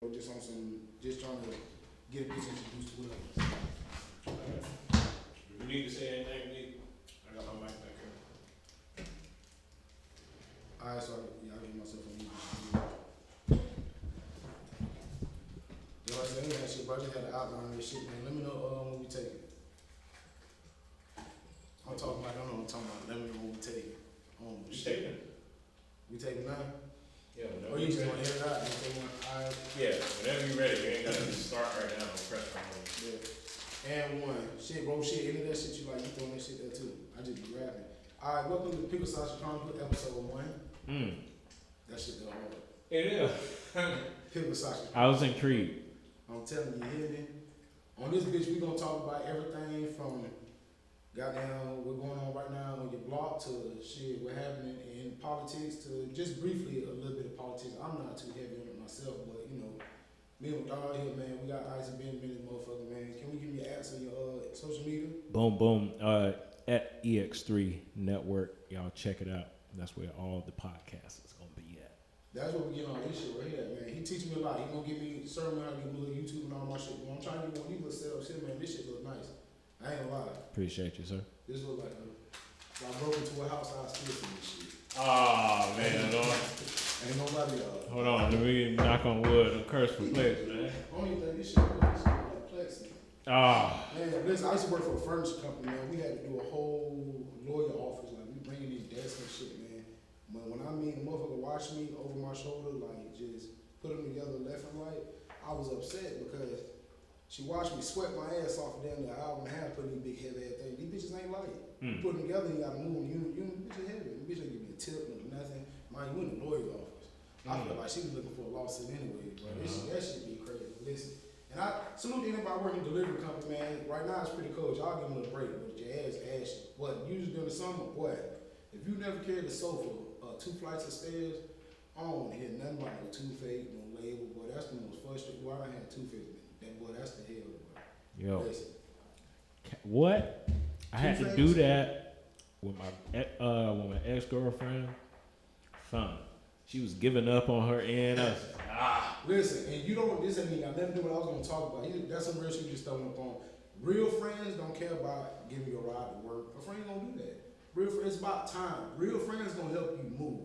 Just on some, just trying to get a bitch introduced to whatever. If you need to say anything, I got my mic back here. Alright, so I'll give myself a minute. You know what I'm saying? That shit, bro. I just had to outline this shit, man. Let me know when we take it. I'm talking about, I don't know what I'm talking about. Let me know when we take it. You taking it? We take it now? Yeah, Or whenever you just you want to ready. hear it out? You take one? Alright. Yeah, whenever you're ready. You ain't gotta start right now. No press on me. Yeah. And one. Shit, bro, shit, any of that shit you like, you throwing that shit there too. I just be grabbing. Alright, welcome to Pickled Chronicles, episode 1. That shit go hard. It is. Pickled I was intrigued. I'm telling you, you hear me? On this bitch, we gonna talk about everything from goddamn what's going on right now on your block to shit, what happening in politics to just briefly a little bit of politics. I'm not too heavy on it myself, but you know, me and Dog here, man, we got Isaac Ben in this motherfucker, man. Can we give me your ads on your social media? Boom, boom. At EX3 Network, y'all check it out. That's where all the podcasts is gonna be at. That's what we get on this shit right here, man. He teaching me a lot. He gonna give me certain how to do a little YouTube and all my shit. When I'm trying to get one of these little setup shit, man, this shit look nice. I ain't gonna lie. Appreciate you, sir. This look like if I broke into a house, I'd steal some of this shit. Oh man, Lord. Ain't nobody Hold on, let me knock on wood and curse for place, man. I don't even think this shit like plexi. Ah, Man, listen, I used to work for a furniture company, man. We had to do a whole lawyer office, like we bringing these desks and shit, man. But when I mean the motherfucker watched me over my shoulder, like just put them together left and right, I was upset because she watched me sweat my ass off for damn the hour and a half putting these big heavy ass things. These bitches ain't light. You put them together, you gotta move them. You bitch is heavy. The bitch ain't give me a tip, no nothing. Mind you, in the lawyer's office. I feel like she was looking for a lawsuit anyway, bro. That shit be crazy. Listen. And I salute anybody working delivery company, man. Right now it's pretty cold. Y'all give them a break, but your ass ashy. What, usually during the summer, boy, if you never carried a sofa, 2 flights of stairs, I don't hear nothing about no toothache, no label, boy. That's the most frustrating. Why I had toothache, that boy, that's the hell, boy. yo, Listen. what? I had to do that with my ex-girlfriend. Son, she was giving up on her end. I was like, Listen, and you don't, this ain't got nothing to do with what I was gonna talk about. That's some real shit you just throwing up on. Real friends don't care about giving you a ride to work. A friend don't do that. Real friends, it's about time. Real friends gonna help you move.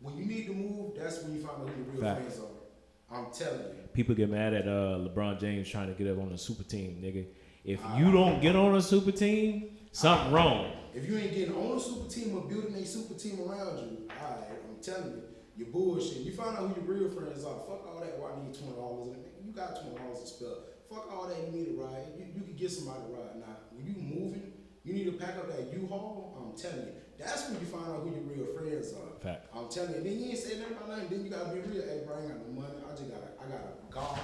When you need to move, that's when you find out who your real Fact. friends are. I'm telling you. people get mad at LeBron James trying to get up on a super team, nigga. If you don't get on a super team, something wrong. If you ain't getting on a super team or building a super team around you, alright, I'm telling you, you're bullshit. You find out who your real friends are. Fuck all that. Why I need $20 in it? You got $20 to spend. Fuck all that. You need a ride. You can get somebody a ride now. When you moving, you need to pack up that U-Haul. I'm telling you, that's when you find out who your real friends are. Fact. I'm telling you. Then you ain't saying nothing about nothing. Then you gotta be real. Hey, bro, I ain't got no money. I got a guard.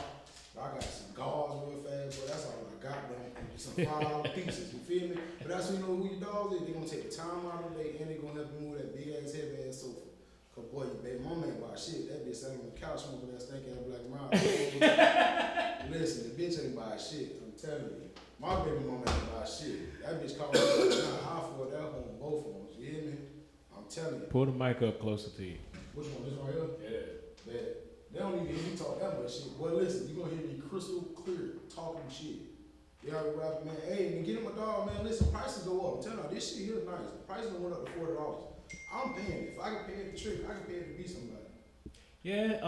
I got some guards real fast, but that's all I got, man. Some $5 pieces, you feel me? But that's when you know who your dogs is. They gonna take the time out of the day and they gonna help you move that big ass, heavy ass sofa. Cause boy, your baby mama ain't buy shit. That bitch sat on the couch smoking that stinking ass black mouth. Listen, the bitch ain't buy shit. I'm telling you. My baby mama ain't buy shit. That bitch called me I afford that home, both of them. You hear me? I'm telling you. Pull the mic up closer to you. Which one? This right here? Yeah. Bad. They don't even hear me talk that much shit. Boy, listen, you gonna hear me crystal clear talking shit. Y'all be rapping, man. Hey, and get him a dog, man. Listen, prices go up. I'm telling you, this shit here is nice. The prices done went up to $40. I'm paying it. If I can pay it to trick, I can pay it to be somebody. Yeah.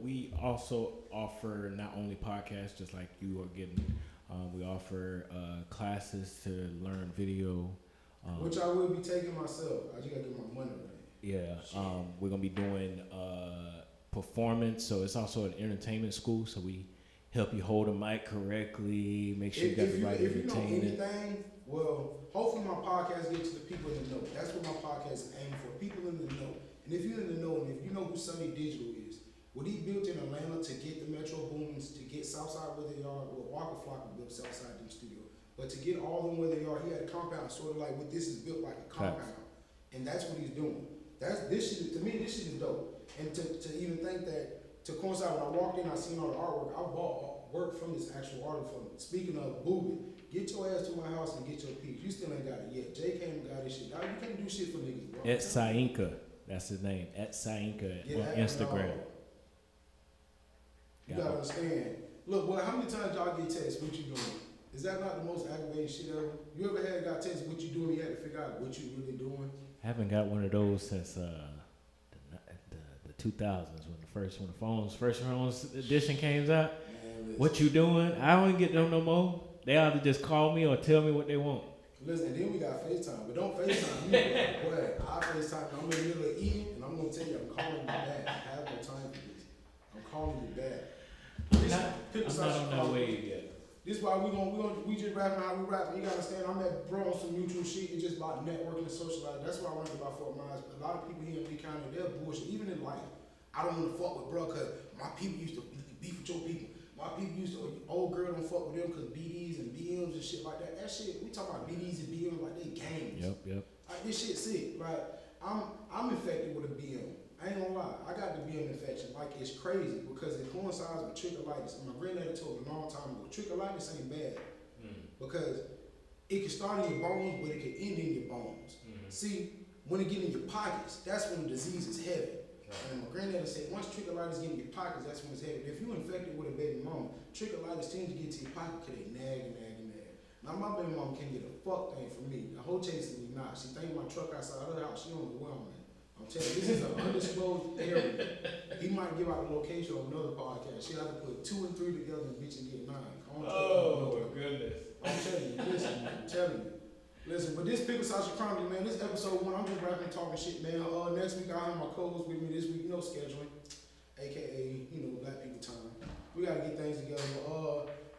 We also offer not only podcasts, just like you are getting. We offer classes to learn video. Which I will be taking myself. I just gotta get my money right. Yeah. We're gonna be doing performance, so it's also an entertainment school. So we help you hold a mic correctly, make sure you got the right If you know entertainment. anything, well, hopefully my podcast gets to the people in the know. That's what my podcast is aiming for, people in the know. And if you're in the know, and if you know who Sunny Digital is, what he built in Atlanta to get the Metro Boomings, to get Southside where they are, well, Walker Flock built Southside in the studio, but to get all of them where they are, he had a compound, sort of like what this is built like a compound. And that's what he's doing. This shit, to me, this shit is dope. And to even think that, to coincide, when I walked in, I seen all the artwork. I bought work from this actual artist from. Speaking of Booby, get your ass to my house and get your piece. You still ain't got it yet. Jay came and got this shit. Dog, you can't do shit for niggas, bro. At Sainka, that's his name. At Sainka on Instagram. You gotta understand. Look, boy, how many times y'all get texts, what you doing? Is that not the most aggravating shit ever? You ever got texts, what you doing? You had to figure out what you really doing. I haven't got one of those since the 2000s when the first phones edition came out. Man, What you doing? I don't get them no more. They either just call me or tell me what they want. Listen, and then we got FaceTime, but don't FaceTime me, boy. I FaceTime, I'm in the middle of eating, and I'm gonna tell you, I'm calling you back. I have no time for this. I'm calling you back. I'm not on that wave yet. This why we just rapping how we rapping. You gotta understand, I'm at bro on some mutual shit. It's just about networking and socializing. That's why I learned about Fort Myers. A lot of people here in Lee County, they're bullshit. Even in life, I don't want to fuck with bro because my people used to beef with your people. My people used to, old girl don't fuck with them because BDs and BMs and shit like that. That shit, we talking about BDs and BMs like they games. Yep. Like this shit sick. Like I'm infected with a BM. I ain't gonna lie, I got the BM infection. Like it's crazy because it coincides with tricholitis. And my granddaddy told me a long time ago, tricholitis ain't bad because it can start in your bones, but it can end in your bones. See, when it get in your pockets, that's when the disease is heavy. And my granddaddy said, once tricholitis get in your pockets, that's when it's heavy. If you're infected with a baby mama, tricholitis tends to get to your pocket because they nag. Now my baby mama can't get a fuck thing from me. The whole chasing me not. She think my truck outside her house, she don't know where I'm at. I'm telling you, this is an undisclosed area. He might give out the location on another podcast. She'll have to put 2 and 3 together and bitch and get 9. Oh my goodness. I'm telling you, listen, man, I'm telling you. Listen, but this Pickled Chronicles, man, this episode 1, I'm just rapping, talking shit, man. Next week I have my co-host with me this week, scheduling, aka, black people time. We gotta get things together.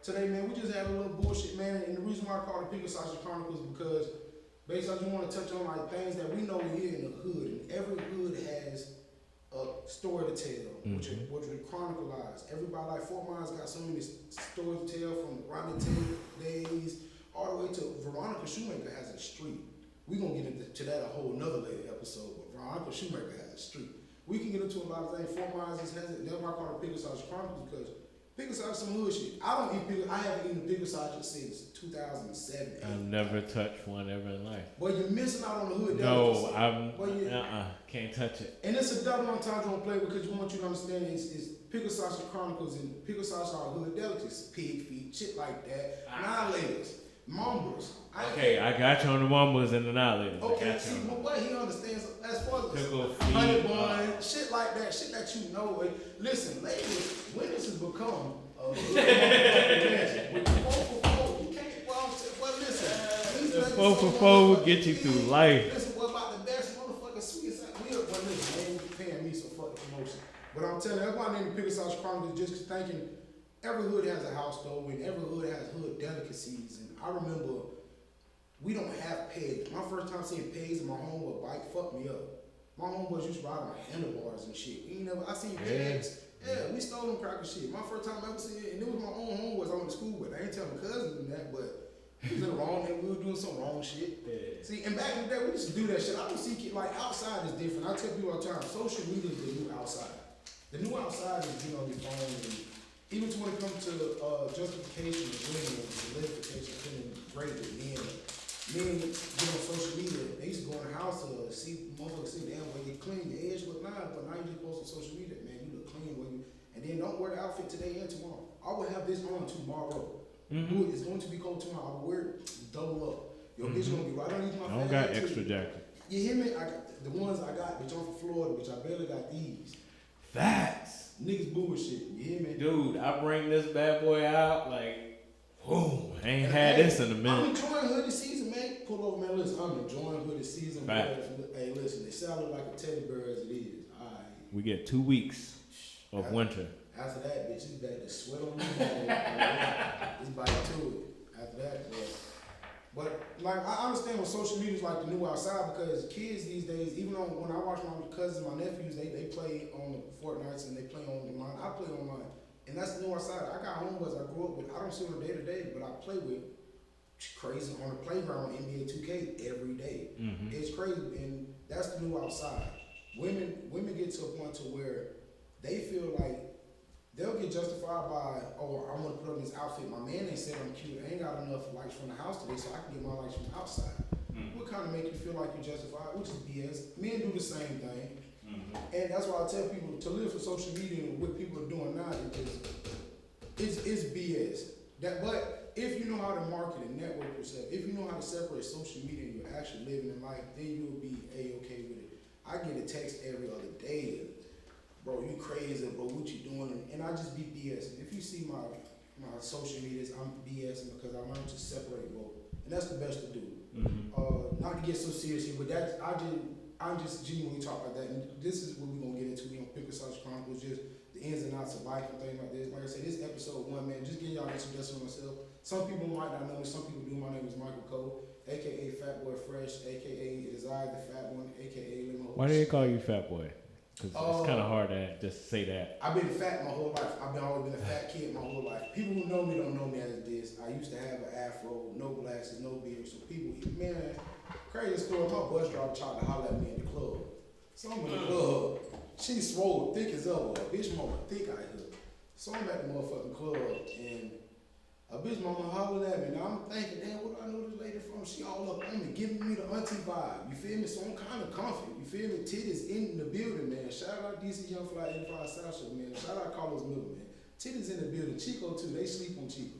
Today, man, we just had a little bullshit, man, and the reason why I call it Pickled Chronicles is because basically I just want to touch on like things that we know here in the hood, and every hood has a story to tell, which we chronicleize. Everybody like Fort Myers got so many stories to tell from Ronnie Taylor days all the way to Veronica Shoemaker has a street. We're going to get into that a whole nother later episode, but Veronica Shoemaker has a street. We can get into a lot of things. Fort Myers has it. That's why I call it Pickled Chronicles because Pickled is some hood shit. I haven't eaten Pickled since 2007. I've never touched one ever in life. But you're missing out on the hood. No, can't touch it. And it's a double entendre on play because we want you to understand is Pickled Chronicles and Pickled are hood delicacies. Pig feet, shit like that. Annihilators. Mambas. Okay, I got you on the mambas and the annihilators. Okay, see, what he understands as far as Pickle honey feet, bun, shit like that, shit that you know. Listen, ladies, when this has become a with the 4 for 4, you can't, listen. The 4 for 4 will get you through life. Listen, what about the best motherfucking sweet side? Listen, they ain't paying me, so fuck the promotion. But I'm telling you, that's why I named Pickled Chronicles, just thinking every hood has a house though, and every hood has hood delicacies. And I remember we don't have pegs. My first time seeing pegs in my homeboy bike fucked me up. My homeboys used to ride on handlebars and shit. I seen pegs. Yeah, we stole them cracker shit. My first time ever seeing it, and it was my own homeboys I went to school with. I ain't telling my cousins that, but it was wrong, and we were doing some wrong shit. Yeah. See, and back in the day, we used to do that shit. I don't see kids, like outside is different. I tell people all the time, social media is the new outside. The new outside is being on your phone, and even when it comes to justification of women and solidification of feeling great with men get on social media. They used to go in the house to see motherfuckers say, damn, when you clean, your edge look nice, but now you just post on social media, man, you look clean and then don't wear the outfit today and tomorrow. I will have this on tomorrow. It's going to be cold tomorrow. I will wear it double up. Your bitch gonna be right underneath my I don't got extra jacket. You hear me? I got the ones I got, bitch, I'm from Florida, bitch. I barely got these. Facts. Niggas bullshit. You hear me? Dude, I bring this bad boy out like, boom. I ain't had this in a minute. I'm enjoying hoodie season, man. Pull over, man. Listen, I'm enjoying hoodie season. Hey, listen, they sound like a teddy bear as it is. All right. We get 2 weeks of winter. After that, bitch, it's back to sweat on me. It's back to it. After that, but like I understand what social media is like the new outside because kids these days, even when I watch my cousins, my nephews, they play on the Fortnites and they play online. I play online, and that's the new outside. I got homeboys I grew up with. I don't see them day to day, but I play with crazy on the playground NBA 2K every day. It's crazy, and that's the new outside. Women get to a point to where they feel like they'll get justified by, oh, I want to put on this outfit. My man ain't said I'm cute. I ain't got enough likes from the house today, so I can get my likes from the outside. What kind of make you feel like you're justified? Which is BS. Men do the same thing. And that's why I tell people to live for social media and what people are doing now is it's BS. But if you know how to market and network yourself, if you know how to separate social media and you're actually living in life, then you'll be A-okay with it. I get a text every other day, bro, you crazy, bro, what you doing? And I just be BSing. If you see my social medias, I'm BSing because I learned to separate both. And that's the best to do. Not to get so serious here, but I'm just genuinely talking about that. And this is what we're going to get into. We're going to pick aside Chronicles, just the ins and outs of life and things like this. Like I said, this episode 1, man, just getting y'all an introduction on myself. Some people might not know me, some people do. My name is Michael Cole, a.k.a. Fat Boy Fresh, a.k.a. Desire the Fat One, a.k.a. Limo. Why do they call you Fat Boy? Because it's kind of hard to just say that. I've been fat my whole life. I've always been a fat kid my whole life. People who know me don't know me as this. I used to have an afro, no glasses, no beard. So people, man, crazy story. My bus driver tried to holler at me in the club. So I'm in the club. She swole, thick as ever. A bitch mama thick out here. So I'm at the motherfucking club and a bitch mama hollered at me. Now I'm thinking, damn, what do I know this lady from? She all up on me, giving me the auntie vibe. You feel me? So I'm kind of comfy. You feel me? Titties in the building, man. Shout out DC Young Fly 85 South Show, man. Shout out Carlos Miller, man. Titties in the building. Chico too. They sleep on Chico.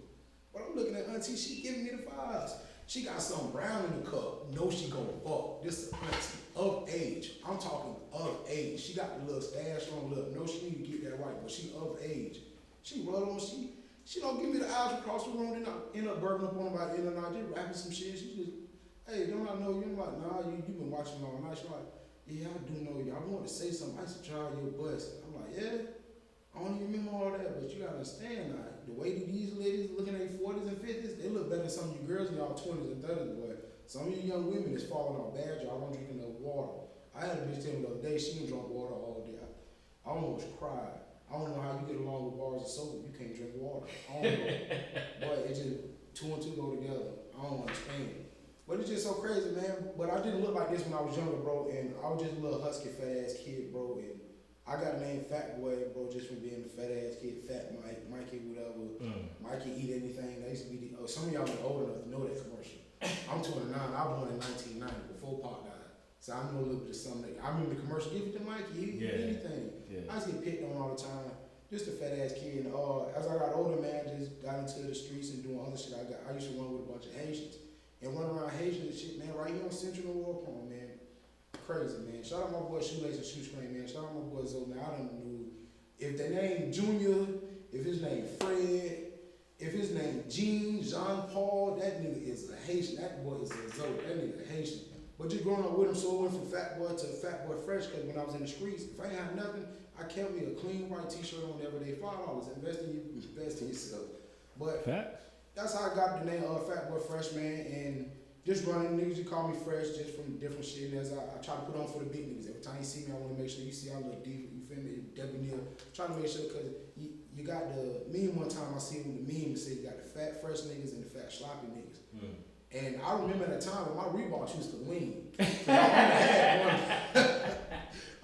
But I'm looking at auntie. She giving me the vibes. She got something brown in the cup. No, she gonna fuck. This is auntie of age. I'm talking of age. She got the little stash on lip. No, she need to get that right, but she of age. She run on. She don't give me the eyes across the room, then I end up burning up on her by the end of the night, just rapping some shit. She just, hey, don't I know you? I'm like, nah, you been watching me all night. She's like, yeah, I do know you. I want to say something. I used to try your bust. I'm like, yeah, I don't even remember all that, but you gotta understand now, the way that these ladies looking at their 40s and 50s, they look better than some of you girls in y'all 20s and 30s, boy. Some of you young women is falling off bad, y'all don't drink enough water. I had a bitch tell me the other day, she didn't drink water all day. I almost cried. I don't know how you get along with bars of soda. You can't drink water. I don't know. But it just, 2 and 2 go together. I don't understand. But it's just so crazy, man. But I didn't look like this when I was younger, bro. And I was just a little husky, fat ass kid, bro. And I got the name Fat Boy, bro, just from being a fat ass kid, Fat Mike, Mikey, whatever. Mikey eat anything. That used to be some of y'all are old enough to know that commercial. I'm 29. I was born in 1990 before Pop died. So I know a little bit of something. I remember the commercial, give it to Mikey, he eat anything. Yeah. I used to get picked on all the time. Just a fat ass kid. And as I got older, man, just got into the streets and doing other shit. I used to run with a bunch of Haitians. And run around Haitians and shit, man, right here on Central and War Palm, man. Crazy, man. Shout out my boy Shoelace and Shoestring, man. Shout out my boy Zoe, man. I don't know if the name Junior, if his name Fred, if his name Jean Paul, that nigga is a Haitian. That boy is a Zoe. That nigga a Haitian. But just growing up with him, so I went from Fat Boy to Fat Boy Fresh, because when I was in the streets, if I ain't have nothing, I kept me a clean white t-shirt on every day, $5. Invest in yourself. But that's how I got the name Fat Boy Fresh, man. And just running niggas, you call me Fresh just from different shit. And as I try to put on for the big niggas. Every time you see me, I want to make sure you see I look deep. You feel me? Debonair. Trying to make sure, because you got the meme one time I seen with the meme, it said you got the fat fresh niggas and the fat sloppy niggas. And I remember at a time when my Reeboks used to lean. I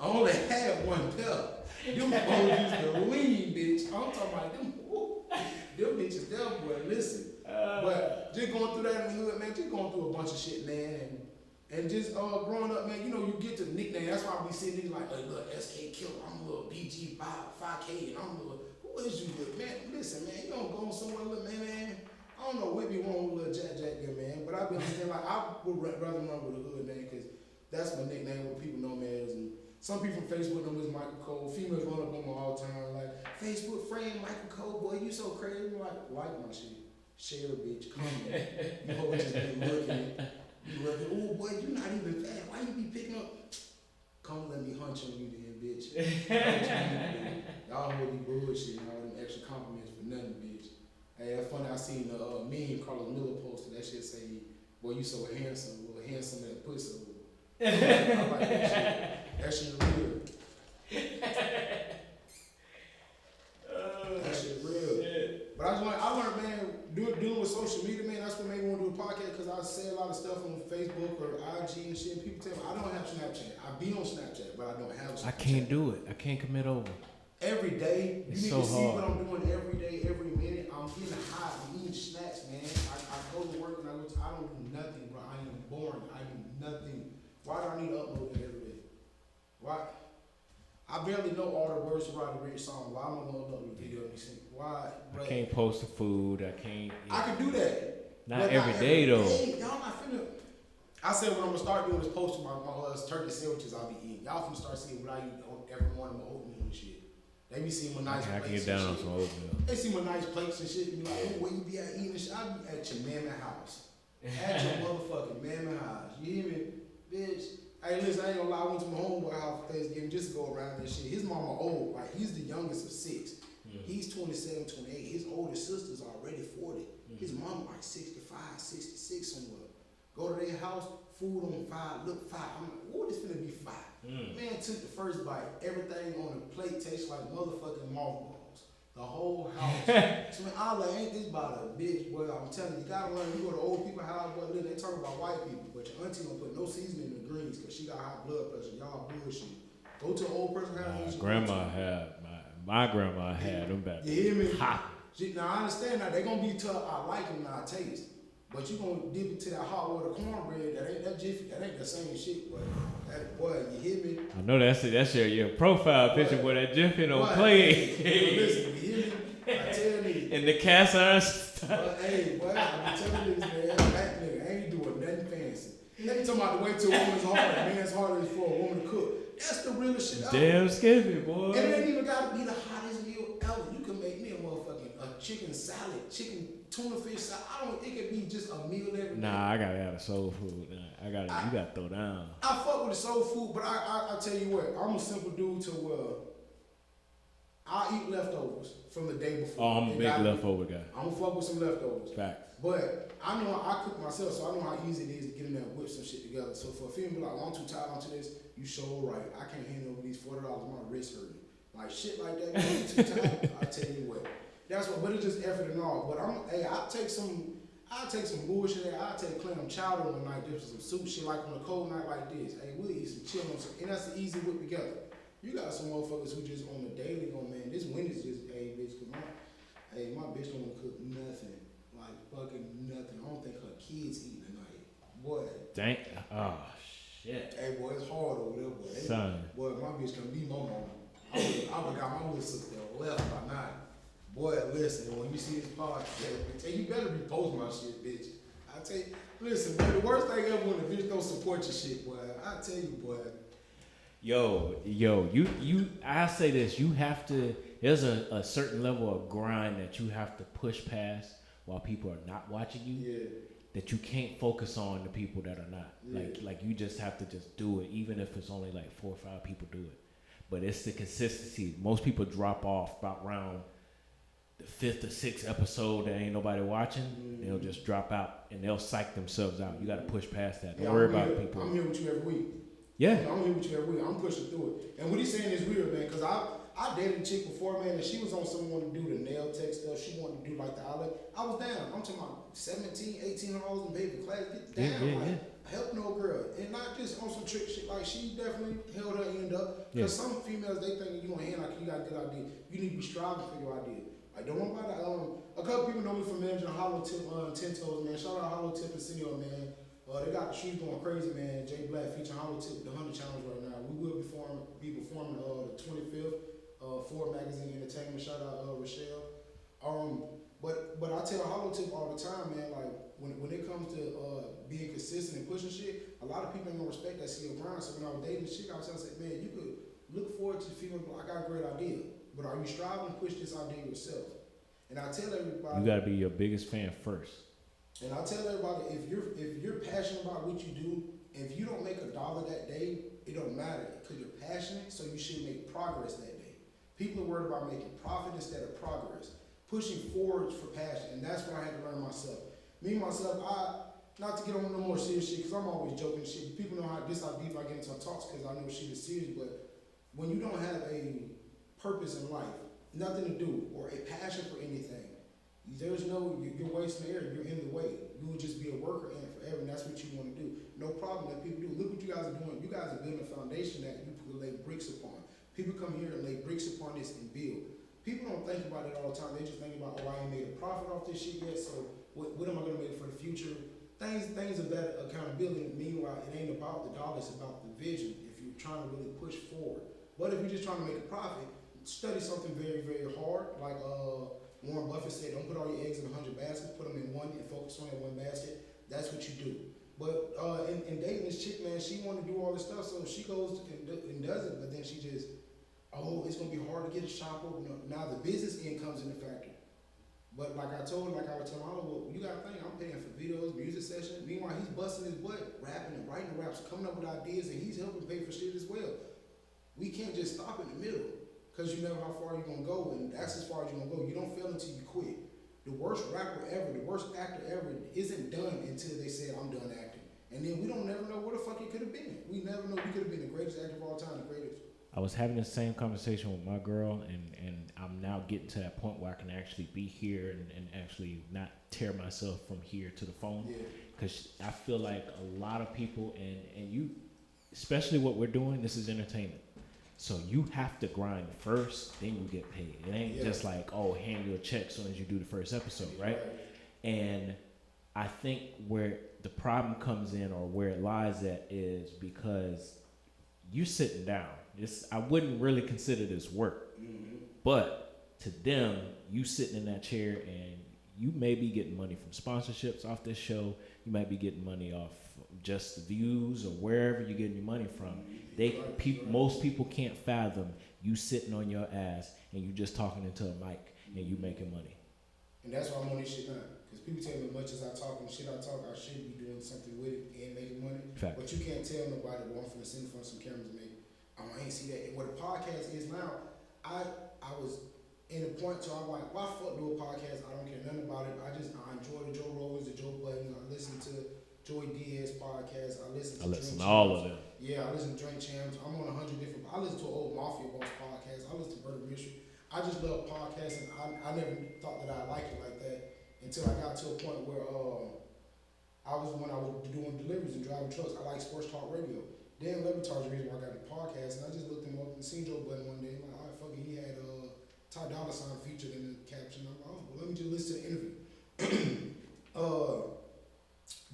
only had one pair. Them boys used to lean, bitch. I'm talking about them. Them bitches there, boy. Listen. But just going through that in the hood, man. Just going through a bunch of shit, man. And just growing up, man. You know, you get to the nickname. That's why we see niggas like, hey, look, SK Killer. I'm a little BG 5K, and I'm a little. Who is you, man? Listen, man. You don't go somewhere, look, man. I don't know what be wrong with little Jack there, man, but I be understanding, like, I would rather run with a hood name, because that's my nickname, what people know me as. And some people from Facebook know me as Michael Cole. Females run up on me all the time, like, Facebook friend, Michael Cole, boy, you so crazy. I'm like my shit. Share, bitch, come on. You always just be looking. You looking, oh, boy, you not even fat. Why you be picking up? Come let me hunch on you then, bitch. Y'all hold me bullshit and all them extra compliments for nothing, bitch. Hey, that's funny. I seen the meme Carlos Miller posted. That shit say, "Boy, you so handsome, little handsome that pussy." I like that shit. That shit real. That shit real. Shit. But I learned, man, dealing with social media, man. That's what made me want to do a podcast, because I say a lot of stuff on Facebook or IG and shit. People tell me I don't have Snapchat. I be on Snapchat, but I don't have Snapchat. I can't do it. I can't commit over. Every day, it's you need so to see hard. what I'm doing every day, every minute. I'm getting hot, I'm eating snacks, man. I go to work and I don't do nothing, bro. I am boring. I do nothing. Why do I need to upload it every day? Why? I barely know all the words to Roddy Ricch song. Why am I gonna upload the video and see? Why? I can't post the food. I can't. I can do that. Not every day though. Hey, y'all not finna. I said what I'm gonna start doing is posting my turkey sandwiches I'll be eating. Y'all finna start seeing what I eat on every morning with oatmeal and shit. They be seeing my nice plates. I can get down on some oatmeal. They see my nice plates and shit and be like, oh, where you be at eating and shit? I be at your mammy house. At your motherfucking mammy house. You hear me? Bitch. Hey, listen, I ain't gonna lie, I went to my homeboy house for Thanksgiving just to go around and shit. His mama old, like, he's the youngest of 6. He's 27, 28. His older sister's already 40. His mama like 65, 66 somewhere. Go to their house, food on 5, look 5. I'm like, ooh, this finna be 5. Man took the first bite. Everything on the plate tastes like motherfucking mothballs. The whole house. So man, I like, ain't this about a bitch? Boy, I'm telling you, you gotta learn. You go to old people's house, boy, they talk about white people, but your auntie don't put no seasoning in the greens because she got high blood pressure. Y'all bullshit. Go to an old person's house. My grandma had them back. You hear me? Now I understand that they gonna be tough. I like them, now I taste. But you gonna dip it to that hot water cornbread. That ain't that jiffy. That ain't the same shit. But that boy, you hear me? I know that's your profile picture, boy. That jiffy don't play. Hey, listen, you hear me? I tell you. In the cast iron stuff. Hey, boy, I'm telling you this, man. That nigga ain't doing nothing fancy. They be talking about the way to a woman's heart. A man's heart is for a woman to cook. That's the realest shit. Damn skippy, boy. And it ain't even gotta be the hottest meal ever. You can make me a motherfucking chicken salad, chicken tuna fish salad. It could be just a meal every day. Nah, I gotta have a soul food. You gotta throw down. I fuck with the soul food, but I tell you what, I'm a simple dude to where I'll eat leftovers from the day before. Oh, I'm a big leftover guy. I'm gonna fuck with some leftovers. Facts. But I know I cook myself, so I know how easy it is to get in there and whip some shit together. So for a female be like, I'm too tired onto this, you show right. I can't handle these $40, my wrist hurting. Like shit like that, man, too tired. I tell you what. That's what, but it's just effort and all. But I'll take some bullshit. I'll take clam chowder one night, just some soup shit like on a cold night like this. Hey, we'll eat some chill on some, and that's the easy whip together. You got some motherfuckers who just on the daily go, man, this wind is just, hey, bitch, my bitch don't wanna cook nothing. Like fucking nothing. I don't think her kids eat tonight. Boy. Dang. Oh, shit. Hey, boy, it's hard over there, boy. Son. Boy, my bitch can be my mama. I would got my little sister left by 9. Boy, listen, when you see this podcast, you better be posting my shit, bitch. I tell you, listen, boy, the worst thing ever when a bitch don't support your shit, boy. I tell you, boy. Yo, I say this, you have to, there's a certain level of grind that you have to push past while people are not watching you. Yeah. That you can't focus on the people that are not. Yeah. Like you just have to just do it, even if it's only like 4 or 5 people do it. But it's the consistency. Most people drop off about around the 5th or 6th episode that ain't nobody watching. Mm-hmm. They'll just drop out and they'll psych themselves out. You got to push past that. Don't worry about people. I'm here with you every week. Yeah. I'm here with you every week. I'm pushing through it. And what he's saying is real, man, because I dated a chick before, man, and she was on someone to do the nail tech stuff. She wanted to do like the outlet. I was down. I'm talking about 17, 18 hours in baby class. Get down. Help no girl. And not just on some trick shit. Like, she definitely held her end up. Because some females, they think you on hand like you got a good idea. You need to be striving for your idea. Like, don't worry about that. A couple people know me from managing Hollow Tip, 10 Toes, man. Shout out Hollow Tip and Senor, man. They got the shoes going crazy, man. Jay Black featuring Hollow Tip, the 100 Challenge right now. We will be performing the 25th. Ford Magazine Entertainment. Shout out Rochelle. But I tell Hollow Tip all the time, man. Like when it comes to being consistent and pushing shit, a lot of people ain't gonna respect that skill grind. So when I was dating the chick, I was trying to say, man, you could look forward to feeling like I got a great idea, but are you striving to push this idea yourself? And I tell everybody, you gotta be your biggest fan first. And I tell everybody, if you're passionate about what you do, if you don't make $1 that day, it don't matter because you're passionate. So you should make progress that day. People are worried about making profit instead of progress. Pushing forward for passion, and that's what I had to learn myself. Me, myself, not to get on no more serious shit, because I'm always joking shit. People know how deep I get into talks, because I know shit is serious, but when you don't have a purpose in life, nothing to do, or a passion for anything, there's no, you're wasting air, you're in the way. You will just be a worker in it forever, and that's what you want to do. No problem that people do. Look what you guys are doing. You guys are building a foundation that you can lay bricks upon. People come here and lay bricks upon this and build. People don't think about it all the time. They just think about, oh, I ain't made a profit off this shit yet, so what am I going to make for the future? Things of that accountability. Meanwhile, it ain't about the dollar, it's about the vision. If you're trying to really push forward. But if you're just trying to make a profit, study something very, very hard. Like Warren Buffett said, don't put all your eggs in 100 baskets. Put them in one and focus on that one basket. That's what you do. But in dating this chick, man, she wanted to do all this stuff, so she goes and does it. But then she just, oh, it's gonna be hard to get a shop open up. Now the business end comes in the factor. But like I was telling her, well, you gotta think, I'm paying for videos, music sessions. Meanwhile, he's busting his butt, rapping and writing raps, coming up with ideas, and he's helping pay for shit as well. We can't just stop in the middle, because you know how far you're gonna go, and that's as far as you're gonna go. You don't fail until you quit. The worst rapper ever, the worst actor ever isn't done until they say, I'm done acting. And then we don't never know where the fuck it could have been. We never know. We could have been the greatest actor of all time, the greatest. I was having the same conversation with my girl, and I'm now getting to that point where I can actually be here and actually not tear myself from here to the phone. Because I feel like a lot of people, and you, especially what we're doing, this is entertainment. So you have to grind first, then you get paid. It ain't just like, oh, hand you a check as soon as you do the first episode, right? And I think where the problem comes in, or where it lies at, is because you sitting down. I wouldn't really consider this work, but to them, you sitting in that chair and you may be getting money from sponsorships off this show. You might be getting money off just the views or wherever you're getting your money from. Most people can't fathom you sitting on your ass and you just talking into a mic and you making money. And that's why I'm on this shit now. Because people tell me as much as I talk and shit I talk, I should be doing something with it and making money. Fact. But you can't tell nobody, well, I'm finna sit in front of some cameras and make. I ain't see that. And what a podcast is now, I was in a point to I'm like, why fuck do a podcast? I don't care nothing about it. I enjoy the Joe Rogans, the Joe Buttons. I listen to Joey Diaz podcast. I listen to all of them. Yeah, I listen to Drink Champs. I'm on 100 different. I listen to an old Mafia Boss podcast. I listen to Murder Mystery. I just love podcasting. I never thought that I liked it like that until I got to a point where when I was doing deliveries and driving trucks, I like sports talk radio. Dan Levitar's the reason why I got the podcast, and I just looked him up and seen Joe Budden one day. I'm like, all right, fuck it, he had Ty Dolla $ign featured in the caption. I'm like, oh, well, let me just listen to the interview.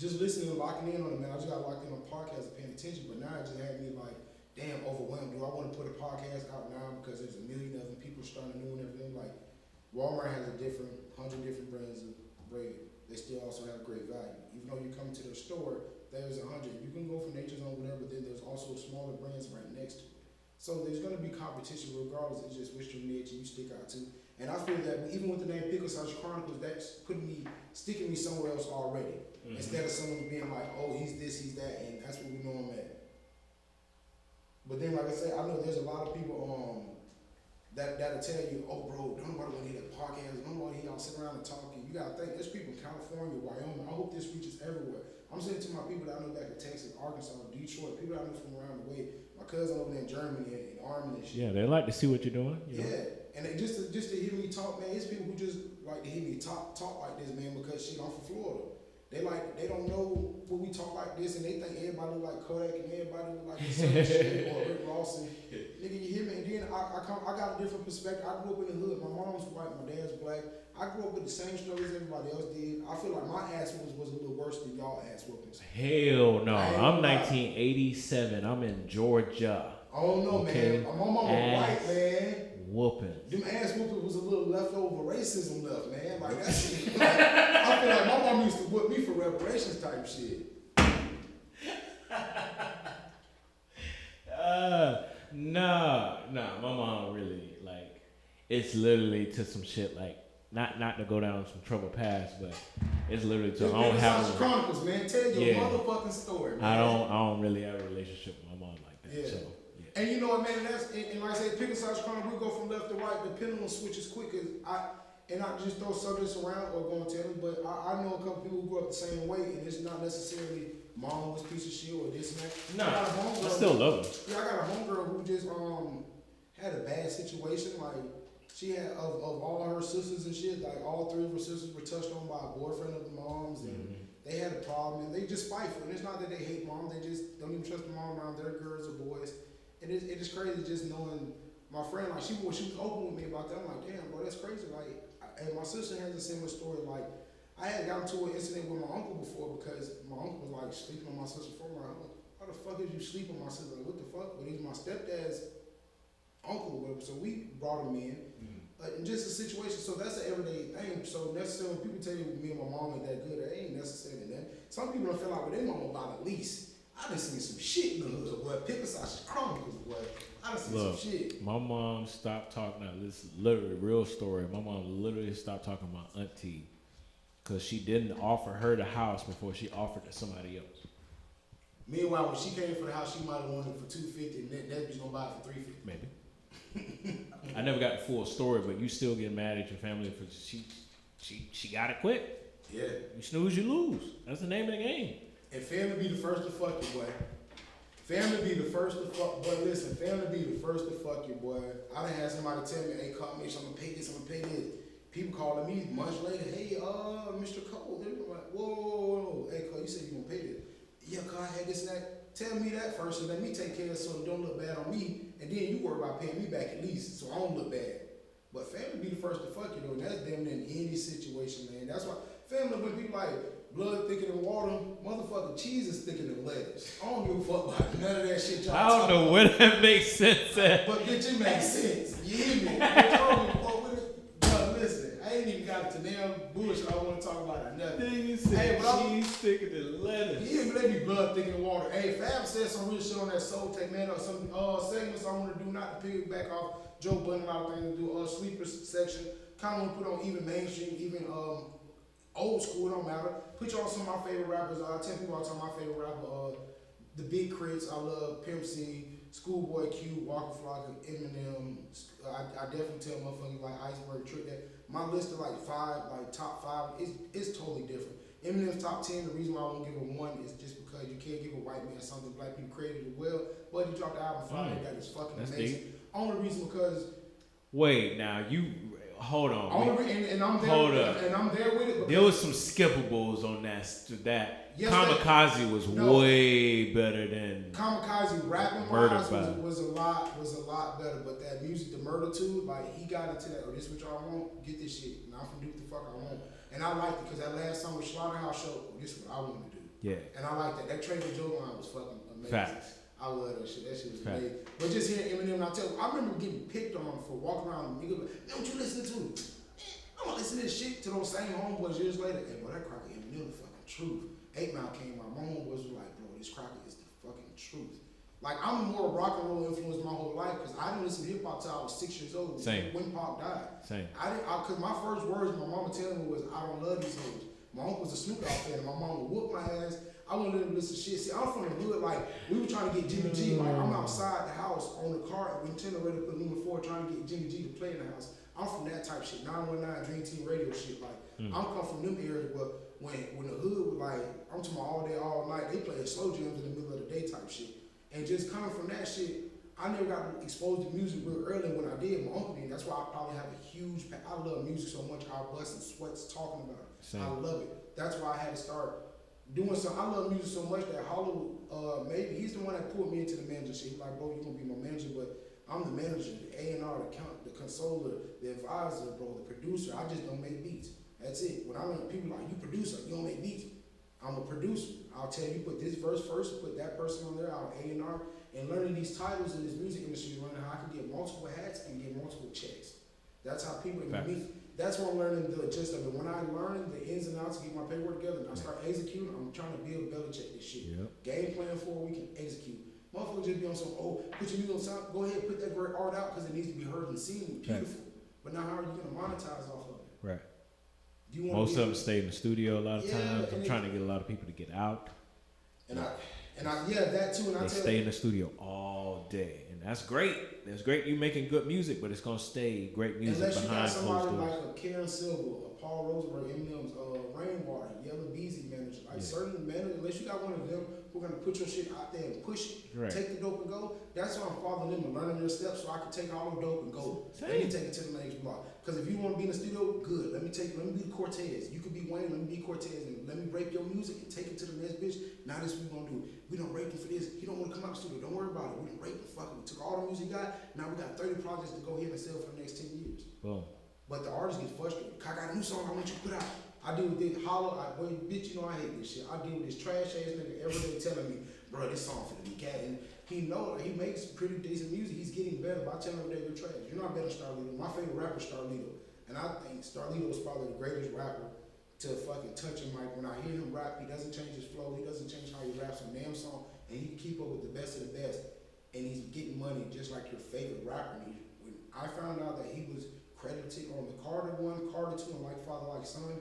Just listening and locking in on it, man. I just got locked in on podcasts and paying attention, but now it just had me like, damn, overwhelmed. Do I want to put a podcast out now because there's a million of them, people starting new and everything? Like, Walmart has 100 different brands of bread. They still also have great value. Even though you come to their store, there's 100. You can go for Nature's Own, whatever, but then there's also smaller brands right next to it. So there's going to be competition regardless. It's just which your niche you stick out to. And I feel that even with the name Pickled Chronicles, that's sticking me somewhere else already. Instead of someone being like, oh, he's this, he's that, and that's what we know him at. But then, like I said, I know there's a lot of people that'll tell you, oh, bro, don't nobody want to hear that podcast. Don't nobody hear y'all sit around and talk. And you got to think, there's people in California, Wyoming. I hope this reaches everywhere. I'm saying to my people that I know back in Texas, Arkansas, Detroit, people I know from around the way. My cousin over there in Germany and Army and shit. Yeah, they like to see what you're doing. Yeah, and just to hear me talk, man, it's people who just like to hear me talk like this, man, because shit, I'm from Florida. They don't know when we talk like this, and they think everybody look like Kodak and everybody look like this shit or Rick Ross. And nigga, you hear me? And then I got a different perspective. I grew up in the hood. My mom's white, my dad's black. I grew up with the same struggles everybody else did. I feel like my ass whoopings was a little worse than y'all ass whoopings. Hell no. I'm 1987. I'm in Georgia. Oh no, okay. Man. My mama was white, man. Whooping. Them ass whooping was a little leftover racism left, man. Like that shit. Like, I feel like my mom used to whoop me for reparations type shit. Nah. My mom really like. It's literally to some shit like. Not to go down some trouble past, but it's literally to I don't have Chronicles, man. Tell your motherfucking story, man. I don't really have a relationship with my mom like that. Yeah. So, and you know what, man? And like I said, Pickled Chronicles, we go from left to right. The pendulum switches quick. I just throw subjects around or go and tell them, but I know a couple people who grew up the same way, and it's not necessarily mom was a piece of shit or this and that. No, I still love her. Yeah, I got a homegirl who just had a bad situation, like. She had, of all her sisters and shit, like all 3 of her sisters were touched on by a boyfriend of the mom's, and they had a problem, and they just spiteful. And it's not that they hate mom, they just don't even trust the mom around their girls or boys. And it is crazy just knowing my friend, like she was open with me about that. I'm like, damn, bro, that's crazy. Like, and my sister has a similar story. Like, I had gotten to an incident with my uncle before because my uncle was like sleeping on my sister's phone. Like, how the fuck is you sleeping on my sister? Like, what the fuck? But he's my stepdad's uncle or whatever. So we brought him in. And just a situation, so that's an everyday thing. So necessarily, when people tell you me and my mom ain't that good, it ain't necessarily that. Some people don't feel like with their mama about at least. I done seen some shit in the hood, boy. Pickled, Chronicles, boy. I done seen some shit. My mom stopped talking. Now, this is literally a real story. My mom literally stopped talking to my auntie because she didn't offer her the house before she offered to somebody else. Meanwhile, when she came for the house, she might have wanted it for $250, and that bitch gonna buy it for $350. Maybe. I never got the full story, but you still get mad at your family for she got it quick. Yeah. You snooze, you lose. That's the name of the game. And family be the first to fuck you, boy. Family be the first to fuck, boy. Listen, family be the first to fuck you, boy. I done had somebody tell me, hey, call me, I'm gonna pay this, I'm gonna pay this. People calling me months later, hey, Mr. Cole. They're like, whoa, hey, Cole, you said you gonna pay this. Yeah, cause I had this and that. Tell me that first and let me take care of it so it don't look bad on me. And then you worry about paying me back at least so I don't look bad. But family be the first to fuck you though, and that's damn near in any situation, man. That's why family, when people like blood thicker than water, motherfucking cheese is thicker than lettuce. I don't give a fuck about none of that shit y'all I don't know where that makes sense at. But bitch, it makes sense. You hear me? I don't give a fuck with it. But listen, I ain't even got to damn bullshit I want to talk about or nothing. You said cheese thicker than lettuce. Yeah, but they be blood thicker than water. Hey, Fab said some real shit on that Soul Take, man, or some segments I want to do, not to piggyback off Joe Budden, a lot of things to do, sleepers section, kind of want to put on even mainstream, even old school, it don't matter. Put you on some of my favorite rappers. I tell people all the time my favorite rapper, the Big Crits, I love Pimp C, Schoolboy Q, Walker Flocka, Eminem. I definitely tell motherfuckers like Iceberg, Trick that. My list of like top five, it's totally different. Eminem's top 10, the reason why I won't give him one is just because you can't give a white man something black people created it well. But he dropped the album Friday, that is fucking That's amazing. deep. Only reason because. Wait, now you hold on. And I'm there. Hold up. And I'm there with it. There was some skippables on that. Yes, Kamikaze was way better than Kamikaze rapping wise was a lot better. But that music, the Murder too, like he got into that. Oh, this what y'all want? Get this shit. And I'm finna do what the fuck I want. And I liked it because that last song with Slaughterhouse Show. Oh, this is what I want to do. Yeah. And I like that. That Trader Joe line was fucking amazing. Facts. I love that shit. That shit was amazing. But just hearing Eminem, I remember getting picked on for walking around and niggas like, man, what you listening to? Man, I'm gonna listen to this shit to those same homeboys years later. Hey, bro, that cracker Eminem the fucking truth. 8 Mile came out. My homeboys were like, bro, this cracker is the fucking truth. Like, I'm more rock and roll influenced my whole life because I didn't listen to hip hop till I was 6 years old. Same. When Pop died. Same. Cause my first words my mama telling me was, I don't love these hoes. My uncle was a Snoop Dogg fan and my mama would whoop my ass. I wouldn't let him listen to shit. See, I'm from the hood, like, we were trying to get Jimmy G. Like, I'm outside the house on the car when Nintendo ready to put Lumen 4 trying to get Jimmy G to play in the house. I'm from that type shit, 919 Dream Team radio shit. Like, I'm come from them areas, but when the hood was like, I'm talking about all day, all night, they playing slow jams in the middle of the day type shit. And just coming from that shit, I never got exposed to music real early when I did. My uncle did. That's why I probably have a huge, I love music so much, I bust and sweats talking about it. Same. I love it. That's why I had to start doing something. I love music so much that Hollow, maybe he's the one that pulled me into the manager shit. He's like, bro, you're gonna be my manager, but I'm the manager, the A&R, the consoler, the advisor, bro, the producer. I just don't make beats. That's it. When I learn people like, you producer, you don't make beats. I'm a producer. I'll tell you, put this verse first, put that person on there, I'll A&R, and learning these titles in this music industry, learning how I can get multiple hats and get multiple checks. That's how people meet. That's what I'm learning the gist of it. When I learn the ins and outs, get my paperwork together, and I start executing, I'm trying to build Belichick this shit. Yep. Game plan for we can execute. Motherfuckers just be on some, put your music on sound, go ahead, put that great art out because it needs to be heard and seen, beautiful. But now how are you going to monetize off of it? Right. Most of them stay in the studio a lot of times. I'm trying to get a lot of people to get out. And I that too. And they stay in the studio all day, and that's great. That's great. You making good music, but it's gonna stay great music unless behind you got somebody closed doors. like a Karen Silver, a Paul Rosenberg, Eminem's Rainwater, Yellow Beezy manager, like certain managers. Unless you got one of them who are gonna put your shit out there and push it, take the dope and go. That's why I'm following them and learning their steps, so I can take all the dope and go. Let me take it to the next block. Because if you want to be in the studio, good. Let me be Cortez. You could be Wayne. Let me be Cortez, and let me rape your music and take it to the next bitch. Now this what we gonna do. We don't rape him for this. He don't want to come out of the studio. Don't worry about it. We done raped him. Fuck him. We took all the music he got. Now we got 30 projects to go ahead and sell for the next 10 years. Boom. But the artists get frustrated. I got a new song I want you to put out. I deal with this hollow. Bitch, you know I hate this shit. I deal with this trash ass nigga every day telling me, bro, this song finna be cat. And he know he makes pretty decent music. He's getting better. By the I tell them they're trash. You're not better than Starlito. My favorite rapper is Starlito. And I think Starlito is probably the greatest rapper to fucking touch him. Like when I hear him rap, he doesn't change his flow, he doesn't change how he raps a damn song, and he can keep up with the best of the best. And he's getting money just like your favorite rapper. And when I found out that he was credited on the Carter 1, Carter 2, and Like Father, Like Son,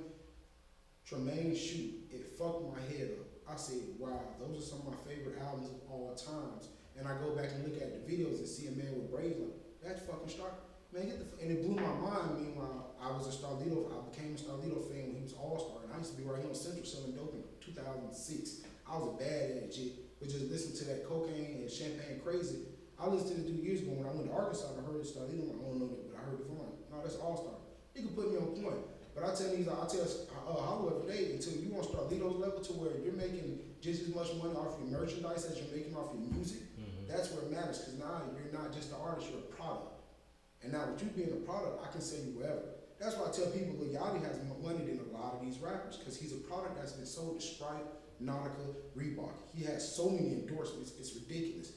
Tremaine Shoot, it fucked my head up. I said, wow, those are some of my favorite albums of all times. And I go back and look at the videos and see a man with braids like, that's fucking Star. Man, and it blew my mind. Meanwhile, I was a Starlito, I became a Starlito fan when he was All-Star. And I used to be right here on Central selling dope in 2006. I was a bad ass shit, but just listen to that cocaine and champagne crazy. I listened to this dude years ago when I went to Arkansas and I heard Starlito. I don't know that, but I heard it from him. No, that's All-Star. He could put me on point. But I tell you, I tell Hollow every day until you want to start Lito's level to where you're making just as much money off your merchandise as you're making off your music. Mm-hmm. That's where it matters, because now you're not just an artist, you're a product. And now with you being a product, I can sell you wherever. That's why I tell people Lil Yachty has more money than a lot of these rappers, because he's a product that's been sold to Stripe, Nautica, Reebok. He has so many endorsements, it's ridiculous.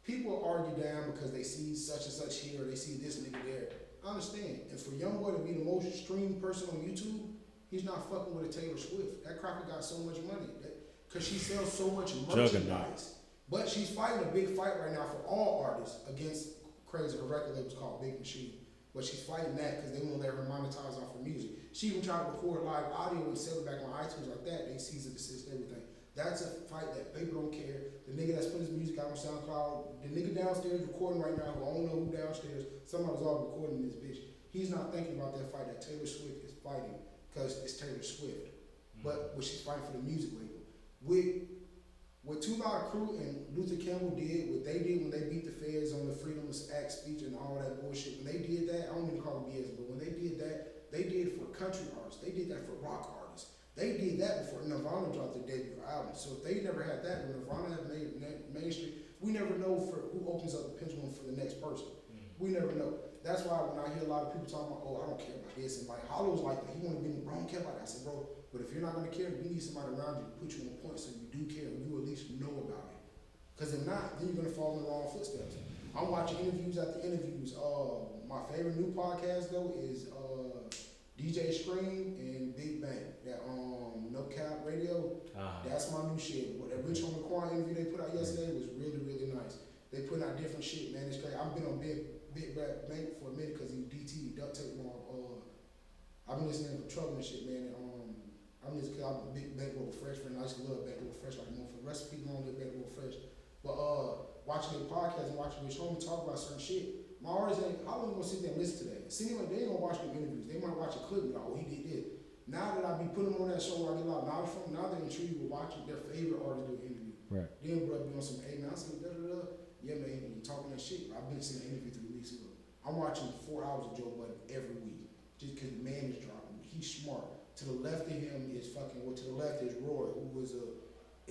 People argue down because they see such and such here, or they see this nigga there. I understand. And for Youngboy to be the most streamed person on YouTube, he's not fucking with a Taylor Swift. That cracker got so much money because she sells so much merchandise. But she's fighting a big fight right now for all artists against Crazy. Her record label's called Big Machine. But she's fighting that because they won't let her monetize off her music. She even tried to record live audio and sell it back on iTunes like that. They cease and desist everything. That's a fight that people don't care. The nigga that's putting his music out on SoundCloud, the nigga downstairs recording right now, who I don't know who downstairs, somebody's all recording this bitch. He's not thinking about that fight that Taylor Swift is fighting because it's Taylor Swift. But what she's fighting for the music label. What Two Live Crew and Luther Campbell did, what they did when they beat the feds on the Freedom of Act speech and all that bullshit, when they did that, I don't mean to call it BS, but when they did that, they did it for country artists. They did that for rock artists. They did that before Nirvana dropped their debut album. So if they never had that, when Nirvana had made mainstream, we never know for who opens up the pendulum for the next person. We never know. That's why when I hear a lot of people talking about, oh, I don't care about this, and like Hollow's like that, he want to be in the wrong care about that. I said, bro, but if you're not gonna care, we need somebody around you to put you on point so you do care and you at least know about it. Because if not, then you're gonna fall in the wrong footsteps. I'm watching interviews after interviews. My favorite new podcast though is DJ Scream and Big Bang. That No Cap Radio. That's my new shit. What that Rich on the Quan interview they put out yesterday was really, really nice. They put out different shit, man. It's great. I've been on Big Bang for a minute because he DT duct tape on. I've been listening to Trouble and shit, man. I'm just because I'm a big Bankroll Fresh friend. I used to love Bankroll Fresh like more for the rest of people don't get Bankroll Fresh. But watching their podcast and watching Rich Homie talk about certain shit, my artists ain't, how long you gonna sit there and listen to that? See, like, they ain't gonna watch the interviews. They might watch a clip and be like, oh, he did this. Now that I be putting them on that show where I get a lot of knowledge from, now they're intrigued with watching their favorite artist do an interview. Right. Then bro be on some, hey man, I said yeah man, you talking that shit. I've been seeing an interview to release it. I'm watching 4 hours of Joe Budden every week. Just cause the man is dropping. He's smart. To the left of him is fucking, well, to the left is Roy, who was a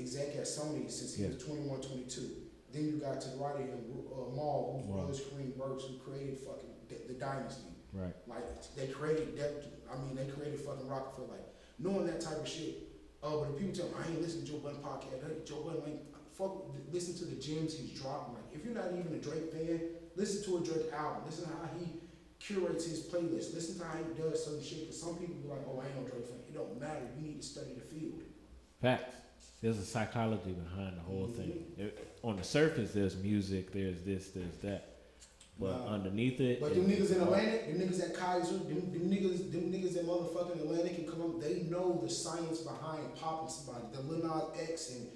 exec at Sony since he was 21, 22. Then you got to the right of him, Maul, whose brother's Kareem Burks, who created fucking the Dynasty. Right. Like, they created fucking Rockefeller. Like, knowing that type of shit. But if people tell me, I ain't listening to Joe Budden podcast, hey, Joe Budden, like, listen to the gems he's dropping. Like, if you're not even a Drake fan, listen to a Drake album. Listen to how he curates his playlist. Listen to how he does certain shit. Because some people be like, oh, I ain't no Drake fan. It don't matter. You need to study the field. Facts. There's a psychology behind the whole thing. On the surface, there's music, there's this, there's that. But underneath it... But them niggas in Atlantic, them niggas at Kaiser, them niggas in motherfucking Atlantic and Columbia, they know the science behind popping somebody. The Lil Nas X and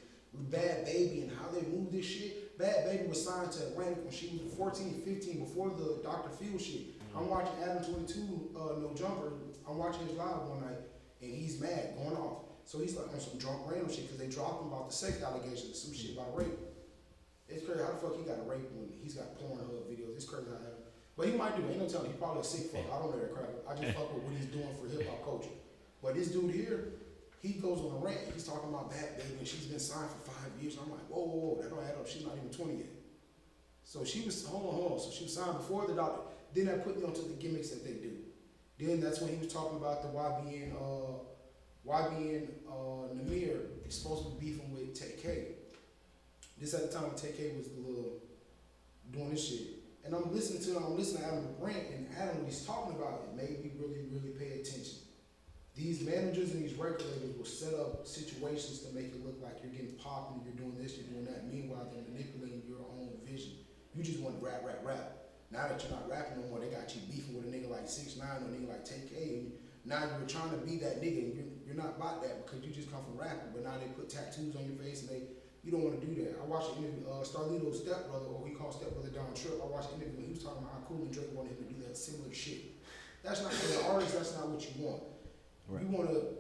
Bad Baby and how they move this shit. Bad Baby was signed to Atlantic when she was 14, 15, before the Dr. Phil shit. I'm watching Adam 22, No Jumper. I'm watching his live one night, and he's mad, going off. So he's like on some drunk random shit because they dropped him about the sex allegations, some shit about rape. It's crazy. How the fuck he got a rape one? He's got Pornhub videos. It's crazy how that. But he might do it. Ain't no telling. He's probably a sick fuck. I don't know that crap. I just fuck with what he's doing for hip hop culture. But this dude here, he goes on a rant. He's talking about Bad Baby and she's been signed for 5 years. I'm like, whoa, that don't add up. She's not even 20 yet. So she was, hold on. So she was signed before the doctor. Then that put me onto the gimmicks that they do. Then that's when he was talking about the YBN Namir is supposed to be beefing with TK. This at the time when TK was doing this shit. And I'm listening to Adam Grant, and Adam, what he's talking about, it made me really, really pay attention. These managers and these regulators will set up situations to make it look like you're getting popular, you're doing this, you're doing that. Meanwhile, they're manipulating your own vision. You just want to rap. Now that you're not rapping no more, they got you beefing with a nigga like 6ix9ine or a nigga like TK. Now you're trying to be that nigga, and you're not about that because you just come from rapping. But now they put tattoos on your face, and you don't want to do that. I watched an interview, Starlito's stepbrother, or he called stepbrother Don Tripp. I watched an interview, and he was talking about how Cool and Drake wanted him to do that similar shit. That's not, for the artist, that's not what you want. Right. You want to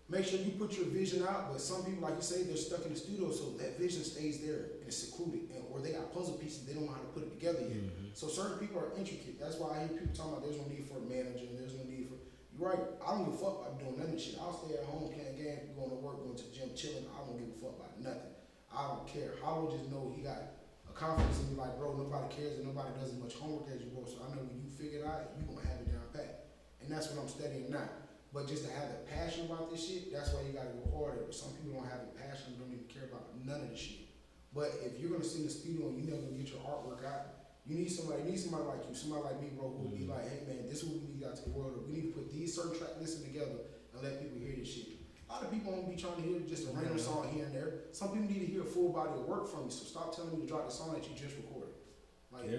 make sure you put your vision out, but some people, like you say, they're stuck in the studio, so that vision stays there and it's secluded, or they got puzzle pieces, they don't know how to put it together yet. So certain people are intricate. That's why I hear people talking about there's no need for a manager, and there's no need for. You're right. I don't give a fuck about doing none of this shit. I'll stay at home playing games, going to work, going to the gym, chilling. I don't give a fuck about nothing. I don't care. Hollow just know he got a confidence in me, like, bro, nobody cares and nobody does as much homework as you, bro. So I know when you figure it out, you're gonna have it down pat. And that's what I'm studying now. But just to have the passion about this shit, that's why you gotta go harder. But some people don't have the passion, don't even care about none of the shit. But if you're gonna sit in the studio and you're never gonna get your artwork out, you need somebody like you, somebody like me, bro, who will be like, hey man, this is what we need out to the world. Or we need to put these certain track lists together and let people hear this shit. A lot of people don't be trying to hear just a random song here and there. Some people need to hear a full body of work from you. So stop telling me to drop the song that you just recorded. Like,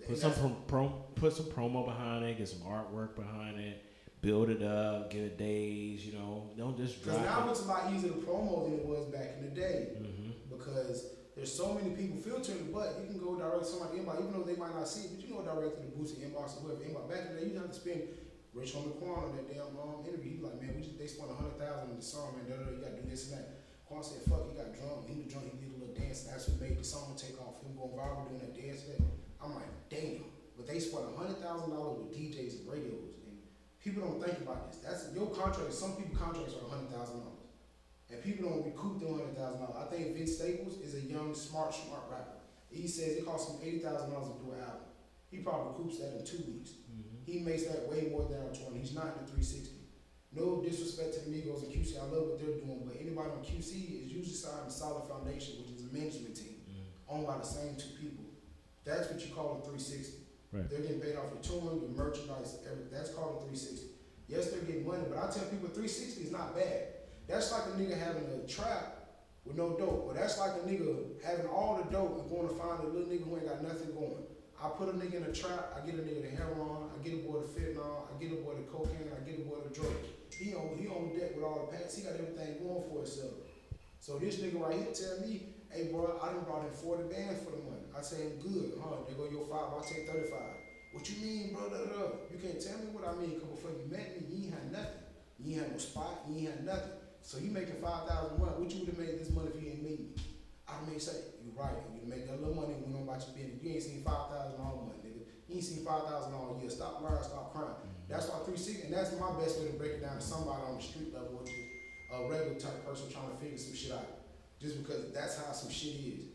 put some promo behind it, get some artwork behind it, build it up, give it days. You know, don't just drop it. Because now it's a lot easier to promo than it was back in the day. Because there's so many people filtering, but you can go direct to somebody inbox, even though they might not see it, but you can go direct to the Boosie inbox or whoever inbox. Back in the day, you have to spend. Rich Homie Quan on that damn interview, he was like, man, they spent $100,000 on the song, man, you gotta do this and that. Quan said, fuck, he got drunk, he was drunk, he did a little dance, and that's what made the song take off, him going viral doing that dance. I'm like, damn. But they spent $100,000 with DJs and radios, and people don't think about this. That's your contract. Some people contracts are $100,000. And people don't recoup them $100,000. I think Vince Staples is a young, smart rapper. He says it costs him $80,000 to do an album. He probably recoups that in 2 weeks. He makes that way more than I'm 20. He's not in the 360. No disrespect to the Migos and QC. I love what they're doing, but anybody on QC is usually signed a solid foundation, which is a management team owned by the same 2 people. That's what you call a 360. Right. They're getting paid off your touring, your merchandise, everything. That's called a 360. Yes, they're getting money, but I tell people 360 is not bad. That's like a nigga having a trap with no dope, or that's like a nigga having all the dope and going to find a little nigga who ain't got nothing going. I put a nigga in a trap, I get a nigga the heroin, I get a boy the fentanyl, I get a boy the cocaine, I get a boy the drug. He on deck with all the packs, he got everything going for himself. So this nigga right here tell me, hey bro, I done brought in 40 bands for the money. I say, good, there go your 5, I'll take 35. What you mean, bro, You can't tell me what I mean, cause before you met me, you ain't had nothing. You ain't had no spot, you ain't had nothing. So you making 5,000 a month, what you would've made this money if you ain't meet me? I may say, you right, you make that little money and we know about your business. You ain't seen 5,000 all month, nigga. You ain't seen 5,000 all year. Stop lying, stop crying. That's why 360, and that's my best way to break it down to somebody on the street level, or just a regular type person trying to figure some shit out. Just because that's how some shit is.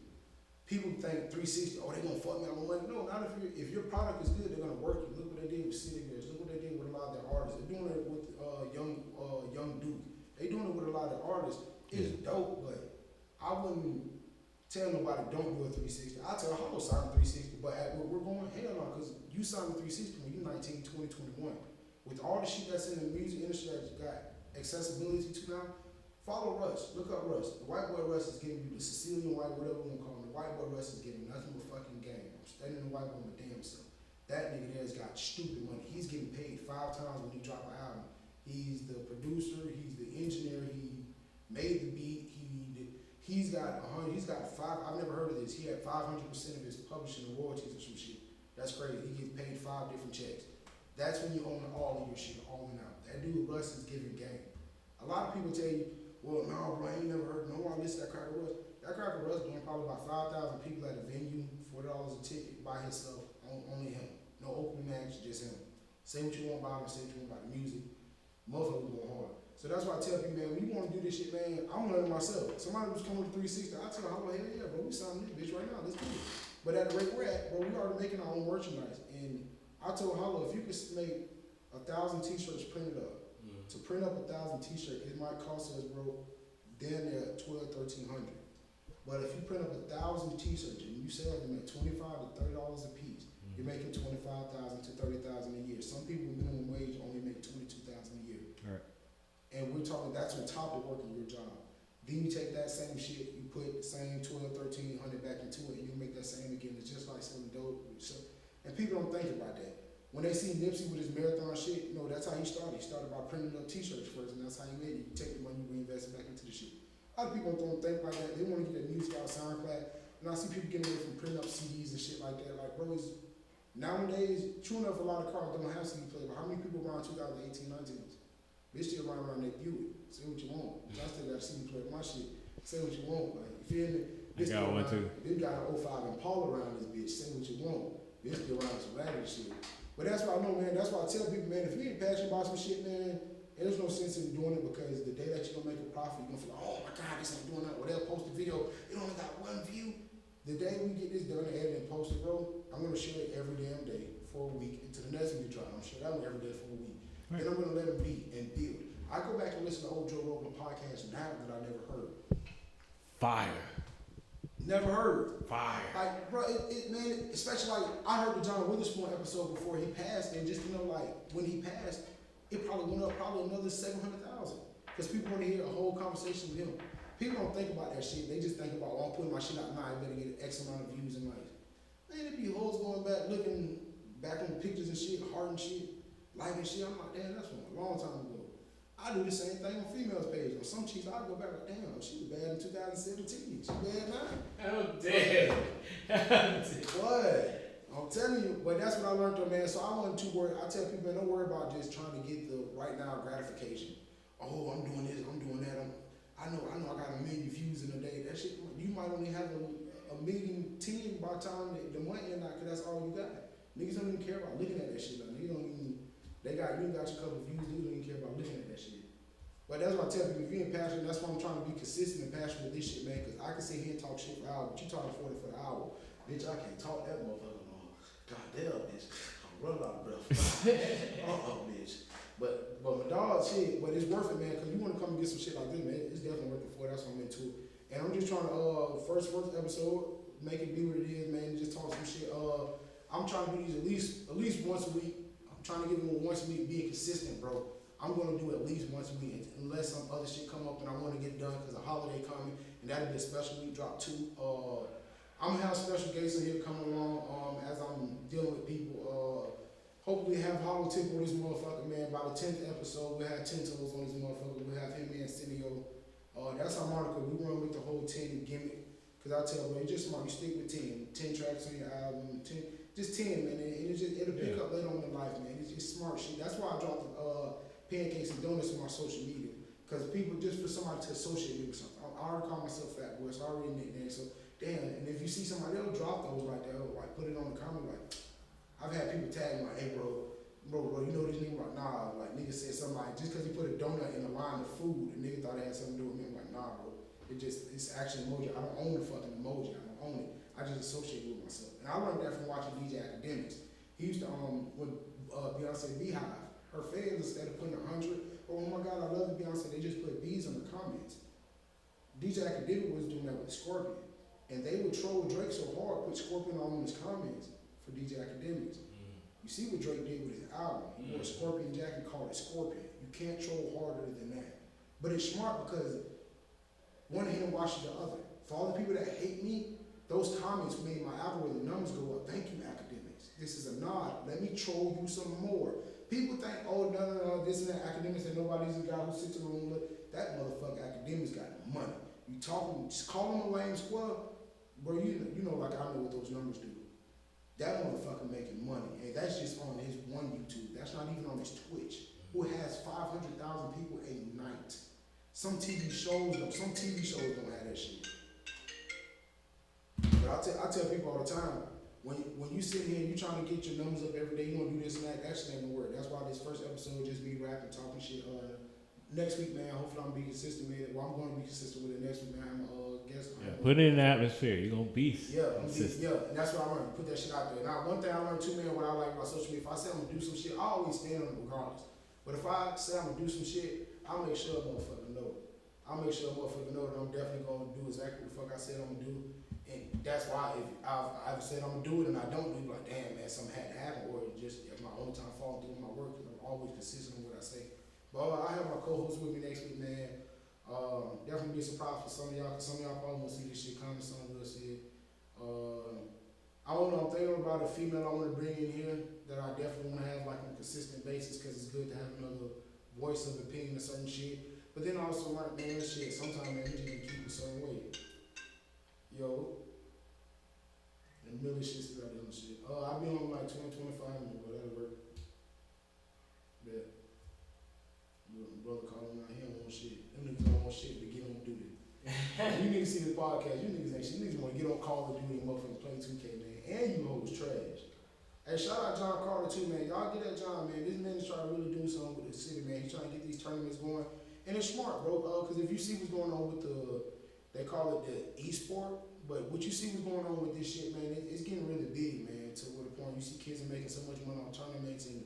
People think 360, oh, they gonna fuck me on my money. No, not if your product is good, they're gonna work you. Look what they did with City Girls. Look what they did with a lot of their artists. They're doing it with Young Duke. They doing it with a lot of their artists. It's dope, but I wouldn't tell nobody don't do a 360. I tell Hollow sign a 360, but at where we're going, hell no, because you signed a 360 when you're 19, 20, 21. With all the shit that's in the music industry that's got accessibility to now, follow Russ. Look up Russ. The white boy Russ is giving you the Sicilian white, whatever we want to call him. The white boy Russ is giving nothing but fucking game. I'm studying the white boy my damn self. That nigga there has got stupid money. He's getting paid 5 times when he drop an album. He's the producer, he's the engineer, he made the beat, he's got 5, I've never heard of this, he had 500% of his publishing royalties or some shit. That's crazy. He gets paid 5 different checks. That's when you own all of your shit, all in out. That dude Russ is giving game. A lot of people tell you, well, no, bro, I ain't never heard, no one listen to that Cracker Russ. That Cracker Russ doing probably about 5,000 people at a venue, $40 a ticket by himself, only him. No opening acts, just him. Say what you want about him, say what you want about the music. Motherfuckers going hard. So that's why I tell people, man, when you want to do this shit, man, I'm learning myself. Somebody was coming with 360, I tell them, hell yeah, bro, we signing this bitch right now, let's do it. But at the rate we're at, bro, we already making our own merchandise. And I told Hollow, if you could make 1,000 t-shirts printed up, to print up 1,000 t-shirts, it might cost us, bro, down there $1,200, $1,300. But if you print up 1,000 t-shirts and you sell them at $25 to $30 a piece, You're making 25,000 to 30,000 a year. Some people minimum wage only make 22,000 a year. Right. And we're talking that's on top of working your job. Then you take that same shit, you put the same 12, 1,300 back into it, and you make that same again. It's just like selling dope. So, and people don't think about that. When they see Nipsey with his marathon shit, that's how he started. He started by printing up T-shirts first, and that's how he made it. You take the money, you reinvest it back into the shit. A lot of people don't think like that. They want to get their music out SoundCloud. And I see people getting away from printing up CDs and shit like that. Like, bro, nowadays, true enough, a lot of cars don't have CD players, but how many people around 2018, 19s? They still run around their Buick. Say what you want. I still got a CD player my shit. Say what you want. Like, you feel me? I got one too. They got an 05 Impala around this bitch. Say what you want. This still around some ragged shit. But that's why I know, man. That's why I tell people, man, if you ain't passionate about some shit, man, there's no sense in doing it because the day that you're gonna make a profit, you're gonna feel like, oh my God, this ain't doing that. Or they'll post a video, it only got 1 view. The day we get this done and edited and posted, bro, I'm gonna share it every damn day for a week until the next video drop. I'm sure that one every day for a week. Right. Then I'm gonna let them be and build. I go back and listen to old Joe Rogan podcasts now that I never heard. Fire. Never heard. Fire. Like, bro, man, especially like, I heard the John Witherspoon episode before he passed, and just, like, when he passed, it probably went up another 700,000. Because people want to hear a whole conversation with him. People don't think about that shit. They just think about, oh, I'm putting my shit out now, I better get X amount of views and likes. Man, it be hoes going back, looking back on pictures and shit, heart and shit, liking shit. I'm like, damn, that's from a long time ago. I do the same thing on females' page. On some chicks, I go back like, damn, she was bad in 2017. She bad now. Oh, damn. What? I'm telling you, but that's what I learned though, man. So I wasn't too worried. I tell people, man, don't worry about just trying to get the right now gratification. Oh, I'm doing this, I'm doing that. I know I got 1 million views in a day. That shit, you might only have a million 10 by the time the month end out, because that's all you got. Niggas don't even care about looking at that shit. Like, you got your couple views, niggas don't even care about looking at that shit. But that's what I tell people, if you ain't passionate, that's why I'm trying to be consistent and passionate with this shit, man, because I can sit here and talk shit for hours, but you talking 40 for the hour. Bitch, I can't talk that motherfucker no more. God damn, bitch. I'm running out of breath. Bitch. But my dog, shit, but it's worth it, man, because you want to come and get some shit like this, man. It's definitely worth it for it. That's what I'm into. And I'm just trying to, first episode, make it be what it is, man, just talk some shit. I'm trying to do these at least once a week. I'm trying to get them once a week, being consistent, bro. I'm going to do at least once a week unless some other shit come up and I want to get done because a holiday coming, and that'll be a special week drop too. I'm gonna have special guests in here coming along as I'm dealing with people. Hopefully have Hollow Tip on this motherfucker, man. By the 10th episode, we'll have 10 toes on this motherfucker. We'll have him and Cineo. That's our moniker. We run with the whole 10 gimmick. Cause I tell you, it's just smart. You stick with 10. 10 tracks on your album. 10, just 10, man. And it'll pick up later on in life, man. It's smart shit. That's why I dropped the pancakes and donuts on my social media. Cause people, just for somebody to associate me with something. I already call myself Fat Boy, so I already nickname. So damn, and if you see somebody else drop those like that, like put it on the comment, like I've had people tag me like, hey bro, you know this nigga? Like, nah, like nigga said something like, just cause he put a donut in a line of food, the nigga thought it had something to do with me. I'm like, nah bro, it's actually emoji. I don't own the fucking emoji, I don't own it. I just associate it with myself. And I learned that from watching DJ Academics. He used to, when Beyonce Beehive, her fans, instead of putting 100, oh my God, I love Beyonce, they just put bees in the comments. DJ Academic was doing that with Scorpion. And they would troll Drake so hard, put Scorpion on his comments for DJ Academics. You see what Drake did with his album. He wore a Scorpion jacket, called it Scorpion. You can't troll harder than that. But it's smart because one hand washes the other. For all the people that hate me, those comments made my algorithm numbers go up. Thank you, Academics. This is a nod. Let me troll you some more. People think, oh, no, this and that. Academics and nobody's a guy who sits in the room. That motherfucker Academics got money. You talking, just call him a lame squad. Bro, you know, like I know what those numbers do. That motherfucker making money, and that's just on his one YouTube. That's not even on his Twitch, who has 500,000 people a night. Some TV shows don't have that shit. But I tell people all the time, when you sit here and you trying to get your numbers up every day, you gonna do this and that. That shit ain't gonna work. That's why this first episode just me rapping, talking shit. Next week, man, hopefully I'm gonna be consistent with it. Well, I'm gonna be consistent with it next week, man. I'm guest. Yeah, put it in the atmosphere. You're gonna be consistent. And that's what I learned. Put that shit out there. Now, one thing I learned too, man, what I like about social media, if I say I'm gonna do some shit, I always stand on it regardless. But if I say I'm gonna do some shit, I'll make sure a motherfucker know. I'll make sure a motherfucker know that I'm definitely gonna do exactly what the fuck I said I'm gonna do. And that's why if I've said I'm gonna do it and I don't do it, like, damn, man, something had to happen, or it just it's my only time falling through my work, because I'm always consistent with what I say. But I have my co-host with me next week, man. Definitely be a surprise for some of y'all, because some of y'all probably won't see this shit coming, some will see it. I don't know, I'm thinking about a female I want to bring in here that I definitely want to have like on a consistent basis, because it's good to have another voice of opinion or certain shit. But then also like, man, this shit, sometimes, man, we just need to keep it a certain way. Yo, and million shit still out there on shit. I'll be on like 20, 25 minutes, but that'll work. Bet. Brother calling out, he don't want shit. Them niggas don't want shit, but get on duty. You need to see the podcast. You niggas want to get on Call of Duty and motherfucking play 2K, man. And you hoes trash. Hey, shout out John Carter too, man. Y'all get that John, man. This man is trying to really do something with the city, man. He's trying to get these tournaments going. And it's smart, bro. Because if you see what's going on with they call it the e-sport, but what you see what's going on with this shit, man, it's getting really big, man, to where the point you see kids are making so much money on tournaments, and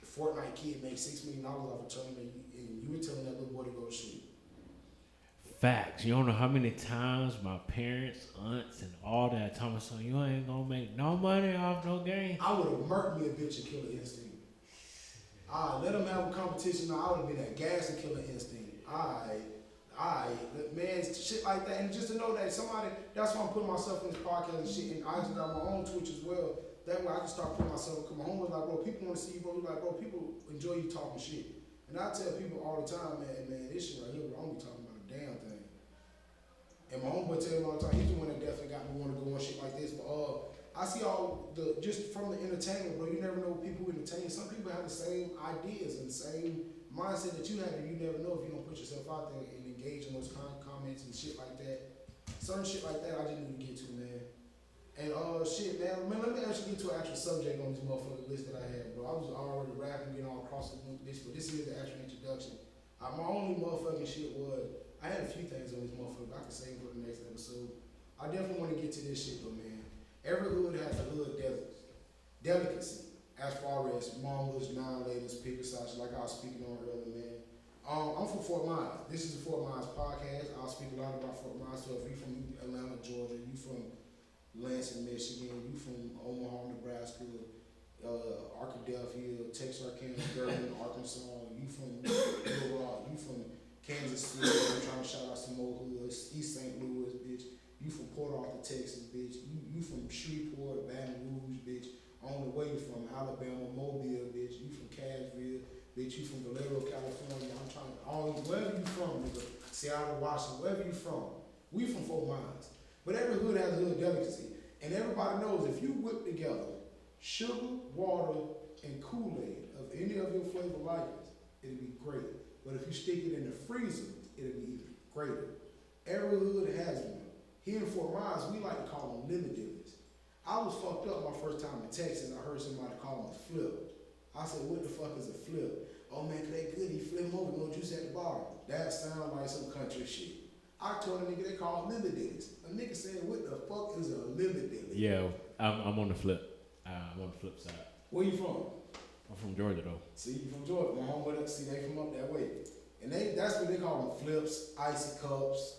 the Fortnite kid makes $6 million off a tournament, and you were telling that little boy to go shoot. Facts. You don't know how many times my parents, aunts, and all that told me, son, you ain't gonna make no money off no game. I would have murked me a bitch and Killer Instinct. Let them have a competition. Now, I would have been at Gas and Killer Instinct. Man, shit like that. And just to know that somebody, that's why I'm putting myself in this podcast and shit. And I just got my own Twitch as well. That way I can start putting myself, because my home was like, bro, people want to see you, bro. You're like, bro, people enjoy you talking shit. And I tell people all the time, man, this shit right here, bro, I don't be talking about a damn thing. And my homeboy tell me all the time, he's the one that definitely got me want to go on shit like this. But I see all just from the entertainment, bro, you never know people who entertain. Some people have the same ideas and the same mindset that you have, and you never know if you don't put yourself out there and engage in those comments and shit like that. Certain shit like that I just need to get to, man. And shit, man, let me actually get to an actual subject on this motherfucking list that I had, bro. I was already rapping, getting all across the list, but this is the actual introduction. My only motherfucking shit was, I had a few things on this motherfucker I could save for the next episode. I definitely want to get to this shit though, man. Every hood has a hood delicacy. As far as mamas, non-ladies, picker sauce, like I was speaking on earlier, man. I'm from Fort Myers. This is the Fort Myers podcast. I'll speak a lot about Fort Myers. So if you're from Atlanta, Georgia, you from Lansing, Michigan, you from Omaha, Nebraska, Arkadelphia, Texarkana, Durham, Arkansas, you from Little Rock, you from Kansas City, I'm trying to shout out some more hoods, East St. Louis, bitch. You from Port Arthur, Texas, bitch. You from Shreveport, Baton Rouge, bitch. On the way from Alabama, Mobile, bitch. You from Cashville, bitch. You from Vallejo, California. I'm trying to, wherever you from, nigga. Seattle, Washington, wherever you from. We from Fort Myers. But every hood has a hood delicacy. And everybody knows if you whip together sugar, water, and Kool-Aid of any of your flavor likings, it'll be great. But if you stick it in the freezer, it'll be even greater. Every hood has one. Here in Fort Myers, we like to call them lemon dippers. I was fucked up my first time in Texas. I heard somebody call them a flip. I said, what the fuck is a flip? Oh man, they good. He flip them over, no juice at the bottom. That sounds like some country shit. I told a nigga they call them lemon dippers. A nigga said, what the fuck is a lemon dipper? Yeah, I'm on the flip. I'm on the flip side. Where you from? I'm from Georgia though. See, you from Georgia. My homeboy, see, they from up that way. And that's what they call them, flips, icy cups.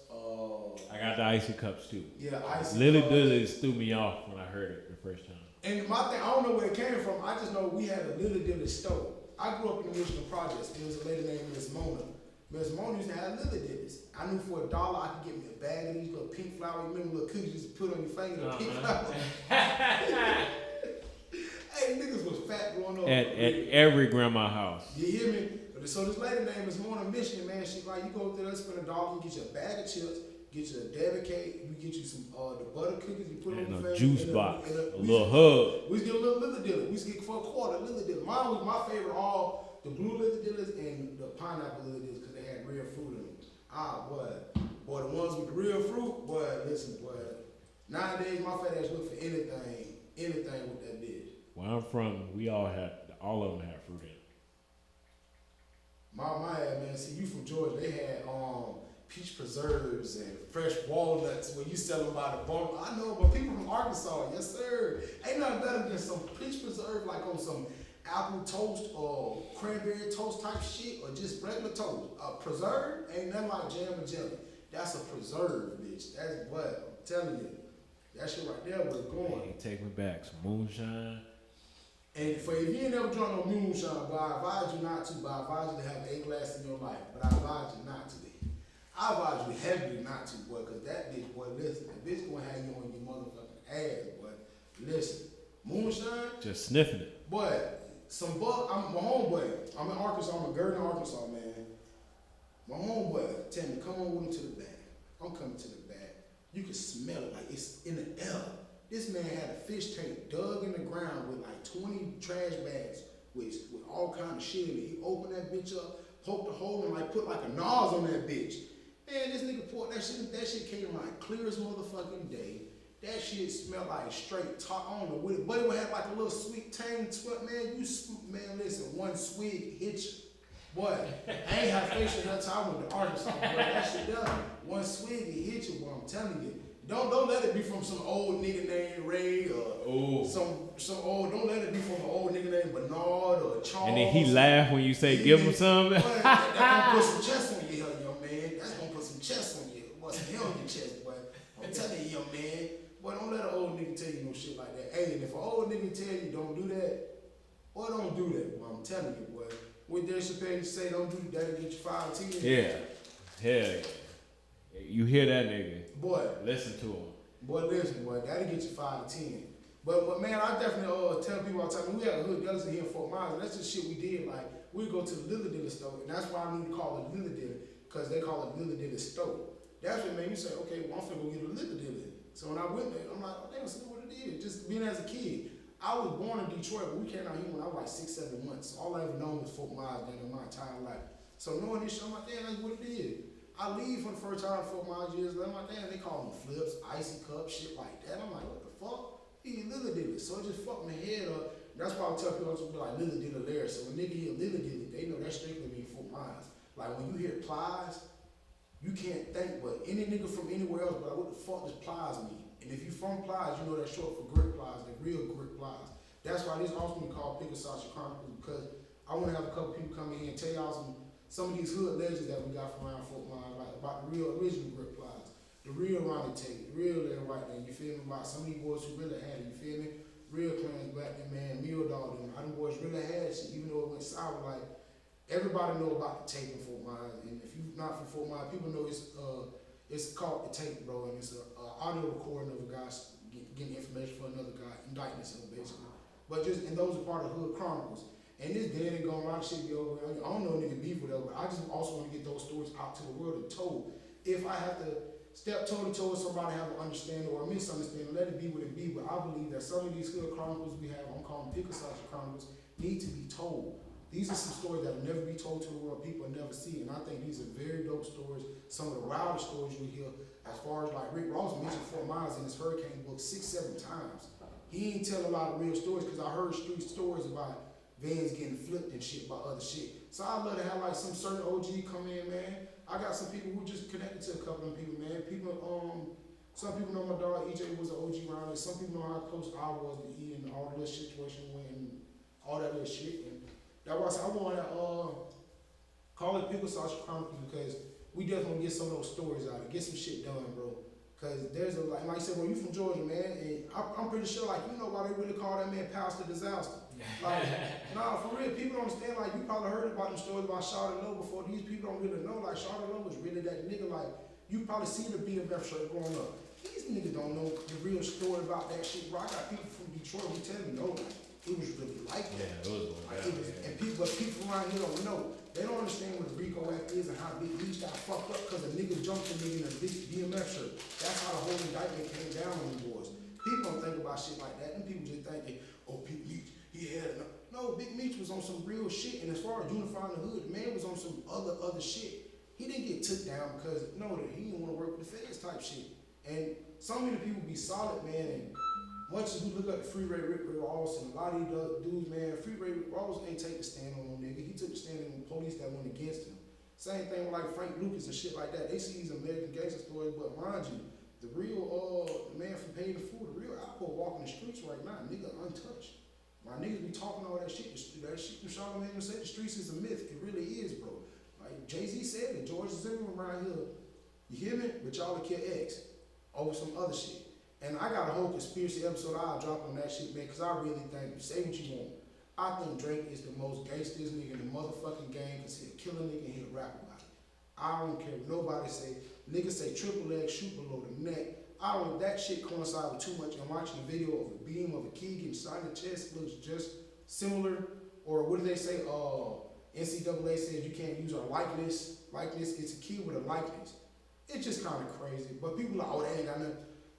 I got the icy cups too. Yeah, icy Lily cups. Dillies threw me off when I heard it the first time. And my thing, I don't know where it came from. I just know we had a Lily Dilly stove. I grew up in the Michigan Projects. There was a lady named Miss Mona. Miss Mona used to have Lily Dillies. I knew for $1 I could get me a bag of these little pink flower. You remember little cookies you used to put on your finger, the pink flower? Hey, niggas was fat growing up. At every grandma house. You hear me? So this lady named Miss Mona Michigan, man, she like, you go there, spend $1, you get you a bag of chips, get you a dab cake, you get you some the butter cookies, you put And on a the juice box, a little hug. We used to get a little Lily Dilly. We used to get for $0.25 Lily Dilly. Mine was my favorite, all the blue Lily Dillies and the pineapple Lily Dillies, because they had real fruit in them. Boy, the ones with the real fruit, boy, listen, boy. Nowadays, my fat ass look for anything with that bitch. Where I'm from, all of them had fruit in it. My ad, man, see, you from Georgia, they had peach preserves and fresh walnuts where you sell them by the bundle. I know, but people from Arkansas, yes sir, ain't nothing better than some peach preserve like on some apple toast or cranberry toast type shit or just regular toast. Preserve ain't nothing like jam and jelly. That's a preserve, bitch. That's what I'm telling you. That shit right there was going. Hey, take me back. Some moonshine. And for if you ain't never drunk no moonshine, boy, I advise you not to, but I advise you to have a glass in your life. But I advise you not to. I advise you heavily not to, boy, because that bitch, boy, listen, that bitch gonna have you on your motherfucking ass, boy. Listen, moonshine, Just sniffing it. boy, some buck, I'm my homeboy. I'm in Arkansas, I'm in Gurdon, Arkansas, man. My homeboy tell me, come on with him to the back. I'm coming to the back. You can smell it like it's in the air. This man had a fish tank dug in the ground with like 20 trash bags with all kind of shit in it. He opened that bitch up, poked a hole and like put like a nose on that bitch. Man, this nigga poured that shit came like clear as motherfucking day. That shit smelled like straight top, I don't know what it, but it would have like a little sweet tang to it, man. Man, listen, one swig hit you. Boy, I ain't had facial that time with the Arkansas, boy. That shit does. One swig, it hit you, boy, I'm telling you. Don't let it be from some old nigga named Ray or some old. Don't let it be from an old nigga named Bernard or Charles. And then he laugh when you say, give him some. Boy, that gonna put some chest on you, young man. That's gonna put some chest on you. Boy, some hell on your chest, boy. I'm telling you, young man. Boy, don't let an old nigga tell you no shit like that. Hey, and if an old nigga tell you don't do that, boy, don't do that, boy. I'm telling you, boy. What Dave Chappelle say, don't do that, that'll get you 5 or 10. Yeah. Hell yeah. You hear that nigga. Boy. Listen to him. Boy, listen, boy, that'll get you 5 or 10. But man, I definitely tell people all the time, we had a hood dealers here in Fort Myers, and that's just shit we did. Like, we go to the Lily Dilly store, and that's why I need to call it Lily Dilly, because they call it Lily Dilly store. That's what made me say, okay, well, I'm finna go get a Lily Dilly. So when I went there, I'm like, oh, damn, see what it is. Just being as a kid. I was born in Detroit, but we came out here when I was like 6, 7 months. All I ever known was Fort Myers in my entire life. So knowing this shit, I'm like, damn, that's what it is. I leave for the first time in Fort Myers years later. I'm like, damn, they call them flips, icy cups, shit like that. I'm like, what the fuck? He Lily Dilly. So it just fucked my head up. That's why I tell people to be like Lily Dilly there. So when nigga hear Lily Dilly, they know that strictly mean Fort Myers. Like when you hear plies, you can't think, but any nigga from anywhere else, but like, what the fuck does plies mean? And if you from plies, you know that's short for grip plies, the real grip plies. That's why this also been called Pickled Chronicles, because I want to have a couple people come in here and tell y'all some of these hood legends that we got from around Fort Myers, like about the real original grip plies, the real Ronnie Tate, the real Larry White, then you feel me? About some of these boys who really had it, you feel me? Real Clarence Black, and man, Mule Dog, them. How them boys really had shit, even though it went sour. Like everybody know about the tape in Fort Myers, and if you're not from Fort Myers, people know it's called the tape, bro, and it's an audio recording of a guy getting information for another guy, indicting himself basically. But just, and those are part of Hood Chronicles. And this dead and gone, a lot of shit be over. I don't know nigga beef with that, but I just also want to get those stories out to the world and told. If I have to step toe to toe with somebody, have an understanding or a misunderstanding, let it be what it be. But I believe that some of these Hood Chronicles we have, I'm calling Pickled Chronicles, need to be told. These are some stories that will never be told to the world, people will never see. And I think these are very dope stories. Some of the wildest stories you hear, as far as like Rick Ross mentioned Fort Myers in his Hurricane book 6, 7 times. He ain't tell a lot of real stories because I heard street stories about vans getting flipped and shit by other shit. So I love to have like some certain OG come in, man. I got some people who just connected to a couple of people, man. People, some people know my dog EJ was an OG around there. Some people know how close I was to E and all the little situation when all that little shit. And that's why I said I want to call it Pickled Chronicles because we definitely get some of those stories out of it. Get some shit done, bro. Cause there's a like I said, well, you from Georgia, man, and I'm pretty sure like you know why they really call that man Pastor Disaster. Like, nah, for real, people don't understand. Like you probably heard about them stories about Charlotte Lowe before. These people don't really know. Like Charlotte Lowe was really that nigga. Like you probably seen the BMF shirt growing up. These niggas don't know the real story about that shit, bro. I got people from Detroit who tell me no, like it was really like that. Yeah, it was like, it was, and people around here don't know. They don't understand what the RICO Act is and how Big Meech got fucked up because a nigga jumped a nigga in a big BMF shirt. That's how the whole indictment came down on the boys. People don't think about shit like that. And people just think, oh, Big Meech, he had enough. No, Big Meech was on some real shit. And as far as unifying the hood, the man was on some other shit. He didn't get took down because, no, he didn't want to work with the feds type shit. And so many people be solid, man, and much as we look at the Free Ray Rick Ross and a lot of these dudes, man, Free Ray Rick Ross ain't take the stand on no nigga. He took the stand on the police that went against him. Same thing with like Frank Lucas and shit like that. They see these American gangster stories, but mind you, the real the man from Paying the Fool, the real outlaw walking the streets right now, nigga untouched. My niggas be talking all that shit. That shit Charlamagne said the streets is a myth. It really is, bro. Like Jay-Z said it, George Zimmerman around here, you hear me? But y'all will kill X over some other shit. And I got a whole conspiracy episode I'll drop on that shit, man, because I really think, say what you want, I think Drake is the most gangstest nigga in the motherfucking game because he'll kill a nigga and he'll rap about it. I don't care what nobody say. Niggas say triple leg, shoot below the neck. I don't, that shit coincide with too much. I'm watching a video of a beam of a key getting shot in the chest, looks just similar. Or what do they say? NCAA says you can't use our likeness. Likeness, it's a key with a likeness. It's just kind of crazy. But people are like, oh, they ain't got nothing.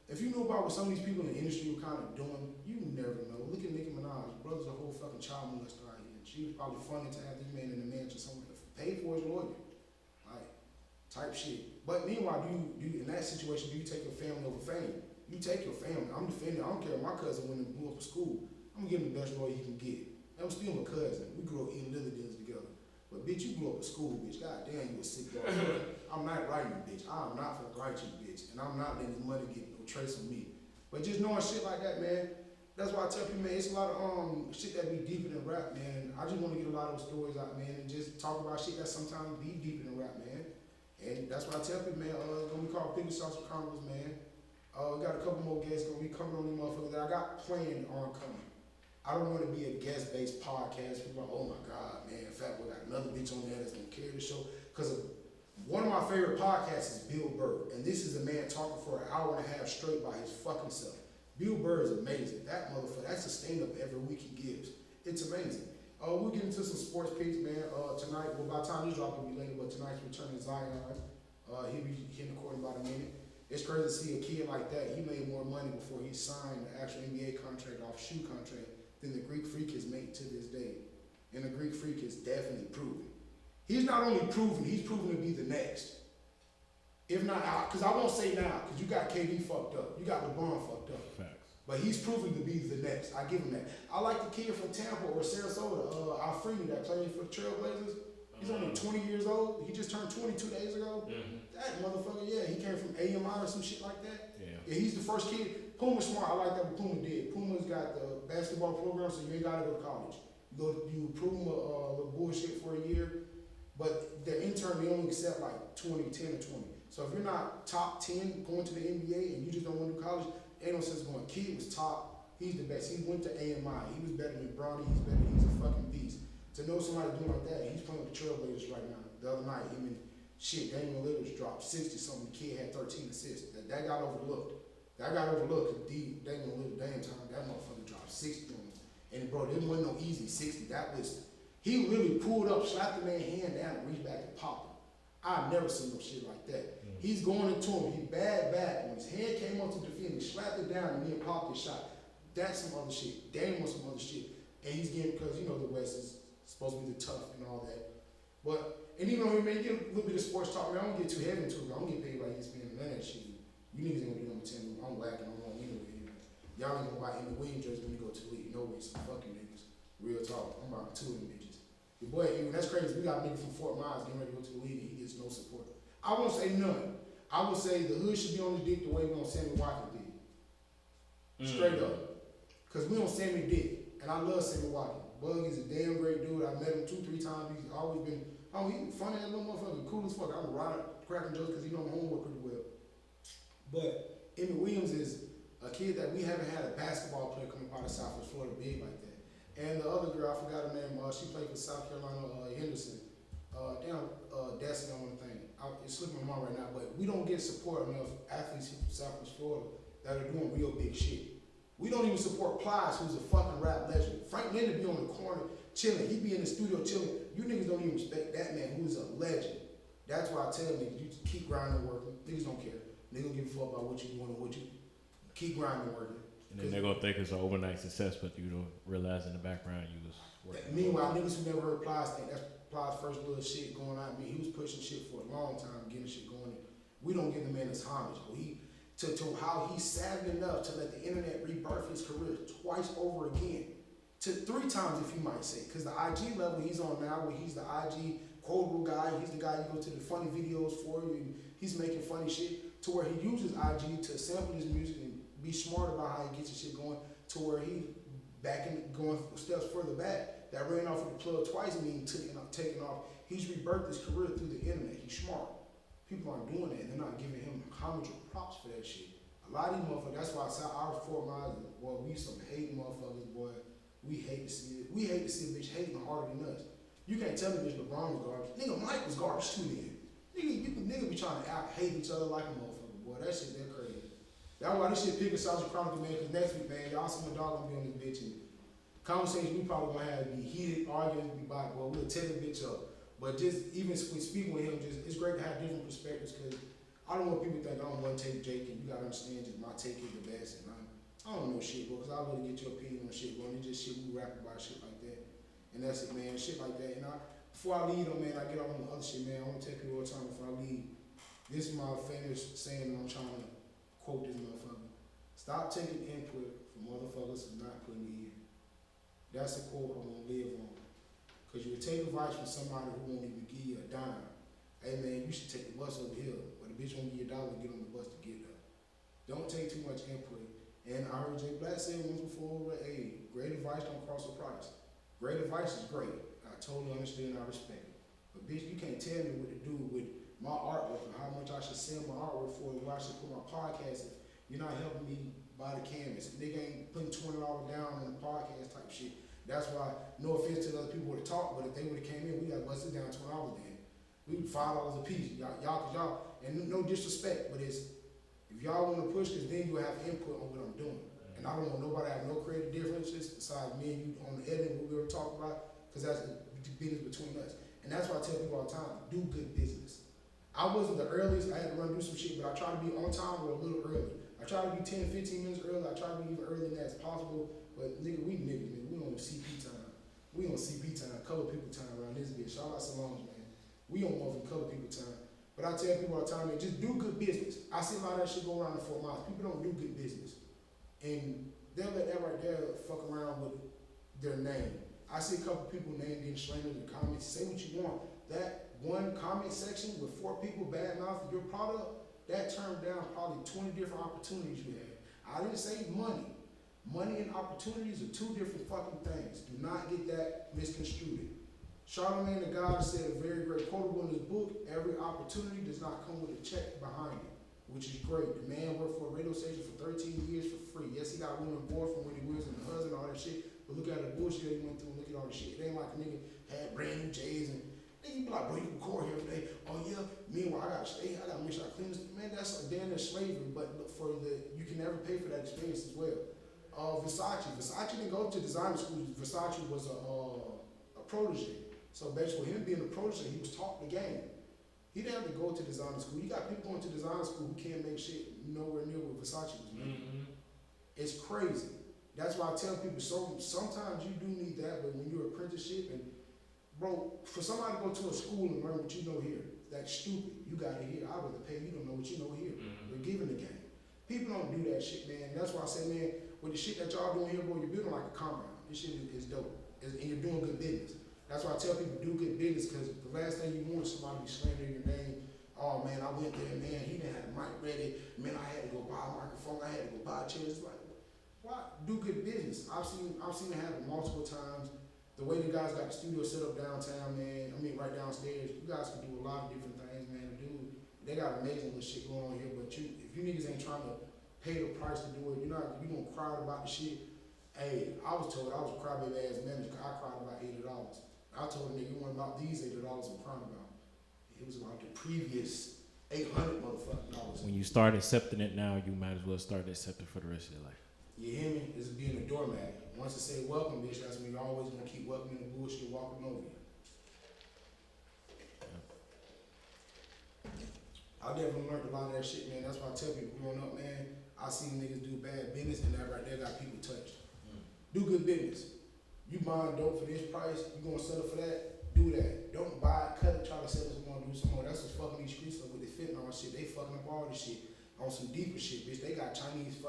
If you knew about what some of these people in the industry were kind of doing, you never know. Look at Nicki Minaj. Brother's a whole fucking child molester out here. She was probably funded to have this man in the mansion somewhere, paid for his lawyer. Like, type shit. But meanwhile, do you in that situation, do you take your family over fame? You take your family. I'm defending. I don't care if my cousin went and blew up a school. I'm gonna give him the best lawyer he can get. I'm still my cousin. We grew up eating lily dinners together. But bitch, you blew up a school, bitch. God damn, you a sick dog. I'm not writing you, bitch. I'm not gonna write you, bitch. And I'm not letting this money get no trace of me. But just knowing shit like that, man, that's why I tell people, man, it's a lot of shit that be deeper than rap, man. I just want to get a lot of those stories out, man, and just talk about shit that sometimes be deeper than rap, man. And that's why I tell people, man, it's gonna be called Pickled Sauce Chronicles, man. We got a couple more guests gonna be coming on these motherfuckers that I got planned on coming. I don't want to be a guest-based podcast. People are like, oh my God, man. In fact, we got another bitch on there that's gonna carry the show. Because one of my favorite podcasts is Bill Burr, and this is a man talking for an hour and a half straight by his fucking self. Bill Burr is amazing. That motherfucker, that's a stand-up every week he gives. It's amazing. We'll get into some sports picks, man. Tonight, well, by the time this drop, it'll be later, but tonight's returning Zion. He'll be hitting the court in about a minute. It's crazy to see a kid like that. He made more money before he signed the actual NBA contract off shoe contract than the Greek Freak has made to this day. And the Greek Freak is definitely proven. He's not only proven, he's proven to be the next. If not, because I won't say now, because you got KD fucked up. You got LeBron fucked up. Facts. But he's proven to be the next. I give him that. I like the kid from Tampa or Sarasota, Alfredo, that played for the Trailblazers. He's only 20 years old. He just turned 22 days ago. That motherfucker, yeah, he came from AMI or some shit like that. Yeah, he's the first kid. Puma's smart. I like that what Puma did. Puma's got the basketball program, so you ain't gotta go to college. You Puma little bullshit for a year, but the intern, they only accept like 10 or 20. So if you're not top 10 going to the NBA and you just don't want to do college, ain't no sense going. Kid was top. He's the best. He went to AMI. He was better than Bronny. He's a fucking beast. To know somebody doing like that, he's playing with the Trailblazers right now. The other night, him and Damian Lillard dropped 60 something. The kid had 13 assists. That got overlooked. That got overlooked because Damian Lillard, damn time, that motherfucker dropped 60 on him. And bro, it wasn't no easy 60. That was, he literally pulled up, slapped the man's hand down, and reached back and popped him. I've never seen no shit like that. He's going into him. He bad back. When his hand came up to defend, he slapped it down and then popped his shot. That's some other shit. Dame was some other shit. And he's getting, because you know the West is supposed to be the tough and all that. But, and even though we may get a little bit of sports talk, man, I don't get too heavy into it. I don't get paid by ESPN and none of that shit. You niggas ain't gonna be on the team. I'm whacking. I'm on anyway. Y'all ain't gonna buy any Williams jerseys when you go to the league. No way, some fucking niggas. Real talk. I'm about 2 of them bitches. Your boy, even that's crazy. We got a nigga from Fort Myers getting ready to go to the league and he gets no support. I won't say none. I would say the hood should be on his dick the way we on Sammy Watkins did. Straight up. Cause we on Sammy dick. And I love Sammy Watkins. Bug is a damn great dude. I met him 2-3 times. He's always been, he's funny as a little motherfucker, cool as fuck. I'm a rider, cracking jokes because he know my homework pretty well. But Emmett Williams is a kid that we haven't had a basketball player coming out of Southwest Florida big like that. And the other girl, I forgot her name, she played for South Carolina, Henderson. Destiny on one thing. It's slipping my mind right now, but we don't get support enough athletes from Southwest Florida that are doing real big shit. We don't even support Plies, who's a fucking rap legend. Frank Linder be on the corner chilling. He be in the studio chilling. You niggas don't even respect that man who's a legend. That's why I tell niggas, you keep grinding and working. Niggas don't care. They don't give a fuck about what you doing and what you keep grinding and working. And then they're gonna think it's an overnight success, but you don't realize in the background you was working. Meanwhile, niggas who never heard Plies think that's Plies' first little shit going on. I mean, he was pushing shit for a long time, getting shit going. We don't give the man his homage. To how he's savvy enough to let the internet rebirth his career twice over again. To 3 times, if you might say. Because the IG level he's on now, where he's the IG quotable guy, he's the guy you go to the funny videos for, and he's making funny shit, to where he uses IG to sample his music and be smart about how he gets his shit going, to where he going steps further back, that ran off with the plug twice, meaning taking off. He's rebirthed his career through the internet. He's smart. People aren't doing that, and they're not giving him homage or props for that shit. A A lot of these motherfuckers, that's why I said our Fort Myers, boy, we some hate motherfuckers, boy. We hate to see it. We hate to see a bitch hating harder than us. You can't tell me bitch LeBron was garbage. Nigga, Mike was garbage too then. Nigga be trying to hate each other like a motherfucker, boy. That shit, that crazy. That's why this shit Pickled Chronicles, man, because next week, man, y'all see my dog gonna be on this bitch and conversation we probably gonna have be heated, arguing, be back, boy. We'll tear the bitch up. But just even with speaking with him, just it's great to have different perspectives because I don't want people to think I don't want to take Jake and you gotta understand just my take is the best and I don't know shit, bro, because I really get your opinion on shit, bro. And it's just shit we rap about, shit like that. And that's it, man, shit like that. And before I leave, though, man, I get off on the other shit, man. I want to tell people all the time before I leave. This is my famous saying that I'm trying to quote this motherfucker. Stop taking input from motherfuckers and not putting it in. That's a quote I'm going to live on. Because you would take advice from somebody who won't even give you a dime. Hey, man, you should take the bus over here. But the bitch won't give you $1 to get on the bus to get there. Don't take too much input. And I heard Jay Black say once before, hey, great advice don't cross the price. Great advice is great. I totally understand and I respect it. But bitch, you can't tell me what to do with my artwork and how much I should sell my artwork for and where I should put my podcast if you're not helping me buy the canvas. Nigga ain't putting $20 down on the podcast type shit. That's why, no offense to the other people that talk, but if they would have came in, we got busted down $20 then. We $5 a piece. Y'all, and no disrespect, but it's, if y'all want to push this, then you have input on what I'm doing. And I don't want nobody to have no creative differences besides me and you on the editing, what we were talking about, because that's the business between us. And that's why I tell people all the time, do good business. I wasn't the earliest, I had to run do some shit, but I try to be on time or a little early. I try to be 10, 15 minutes early, I try to be even earlier than that as possible, but nigga, we niggas, nigga, we on CP time. We on CP time, color people time around this bitch. Shout out Solange, man. We on motherfucking color people time. But I tell people all the time, man, just do good business. I see a lot of that shit go around in Fort Myers. People don't do good business. And they'll let that right there fuck around with their name. I see a couple people name getting slandered in the comments. Say what you want. That one comment section with 4 people bad mouthing your product, that turned down probably 20 different opportunities you had. I didn't say money. Money and opportunities are 2 different fucking things. Do not get that misconstrued. Charlemagne the God said a very great quotable in his book, every opportunity does not come with a check behind it, which is great. The man worked for a radio station for 13 years for free. Yes, he got women born from when he was and the husband, all that shit, but look at the bullshit he went through and look at all the shit. It ain't like a nigga had brand new J's and nigga be like, bro, you can record here today. Oh yeah, meanwhile I gotta stay, I gotta make sure I clean this. Man, that's like damn near slavery, but for you can never pay for that experience as well. Versace didn't go to designer school. Versace was a protege. So basically, him being a protege, he was taught the game. He didn't have to go to designer school. You got people going to designer school who can't make shit nowhere near what Versace was making. It's crazy. That's why I tell people, sometimes you do need that, but when you're apprenticeship, and bro, for somebody to go to a school and learn what you know here, that's stupid. You got it here. I'd rather pay you to know what you know here. We're giving the game. People don't do that shit, man. That's why I say, man, with the shit that y'all doing here, bro, you're building like a compound. This shit is dope. And you're doing good business. That's why I tell people do good business, because the last thing you want is somebody to be slandering your name. Oh man, I went there, man, he didn't have the mic ready. Man, I had to go buy a microphone, I had to go buy a chair. It's like, why? Do good business. I've seen it happen multiple times. The way the guys got the studio set up downtown, man, I mean right downstairs, you guys can do a lot of different things, man. Dude, they got amazing little shit going on here, but if you niggas ain't trying to pay the price to do it, you gonna cry about the shit. Hey, I was told I was a crybaby ass manager, I cried about $80. I told a nigga, it wasn't about these $80 I'm crying about. It was about the previous 800 motherfucking dollars. When you start accepting it now, you might as well start accepting for the rest of your life. You hear me? It's being a doormat. Once it say welcome, bitch, that's when you're always gonna keep welcoming the bullshit walking over you. I definitely learned a lot of that shit, man. That's why I tell people growing up, man, I seen niggas do bad business and that right there got people touched. Do good business. You buying dope for this price, you gonna sell it for that, do that. Don't buy it, cut it, try to sell it, you wanna do some more. That's what's fucking these streets up with the fentanyl shit. They fucking up all this shit on some deeper shit, bitch. They got Chinese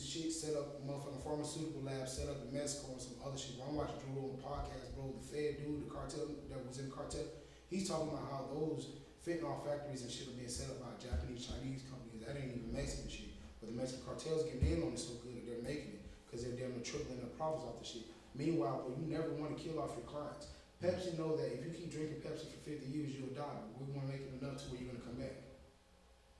shit set up, motherfucking pharmaceutical labs set up in Mexico and some other shit. When I'm watching Drew Rogan podcast, bro, the Fed dude, the cartel that was in the cartel, he's talking about how those fentanyl factories and shit are being set up by Japanese, Chinese companies. That ain't even Mexican shit. But the Mexican cartels getting in on it so good that they're making it, because they're damn near tripling their profits off the shit. Meanwhile, bro, you never want to kill off your clients. Pepsi know that if you keep drinking Pepsi for 50 years, you'll die. But we want to make it enough to where you're going to come back.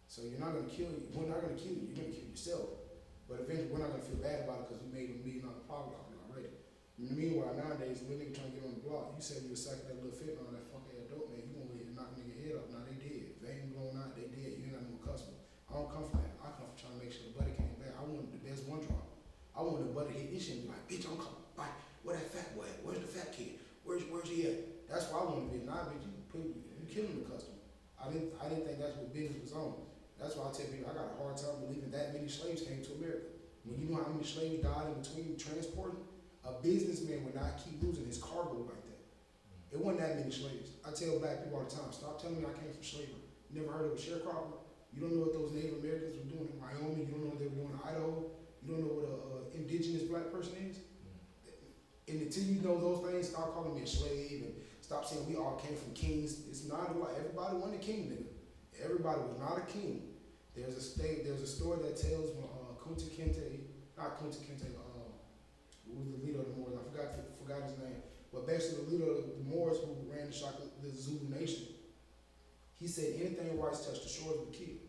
So you're not gonna kill you. We're not gonna kill you. You're gonna kill yourself. But eventually, we're not gonna feel bad about it because we made $1 million profit off it already. Meanwhile, nowadays, when nigga trying to get on the block, you said you was sucking that little fit on that fucking dope man, you gonna go ahead and knock a nigga head up. Now they dead. If they ain't blown out, they dead. You ain't got no customer. I don't come from that. I come from trying to make sure the buddy came back. I wanted the best one drop. I wanted the buddy hit this shit and be like, bitch, I'm coming. Like, where that fat boy at? Where's the fat kid? Where's he at? That's why I wanted to be. Nah, bitch, you killing the customer. I didn't think that's what business was on. That's why I tell people I got a hard time believing that many slaves came to America. When you know how many slaves died in between transporting, a businessman would not keep losing his cargo like that. It wasn't that many slaves. I tell black people all the time, stop telling me I came from slavery. You never heard of a sharecropper? You don't know what those Native Americans were doing in Wyoming. You don't know what they were doing in Idaho. You don't know what a indigenous black person is. And until you know those things, stop calling me a slave and stop saying we all came from kings. It's not like everybody wasn't a king, nigga. Everybody was not a king. There's a story that tells when Kunta Kinte, not Kunta Kinte, who was the leader of the Moors, I forgot his name, but basically the leader of the Moors who ran the Zulu nation, he said anything whites touched the shores would kill.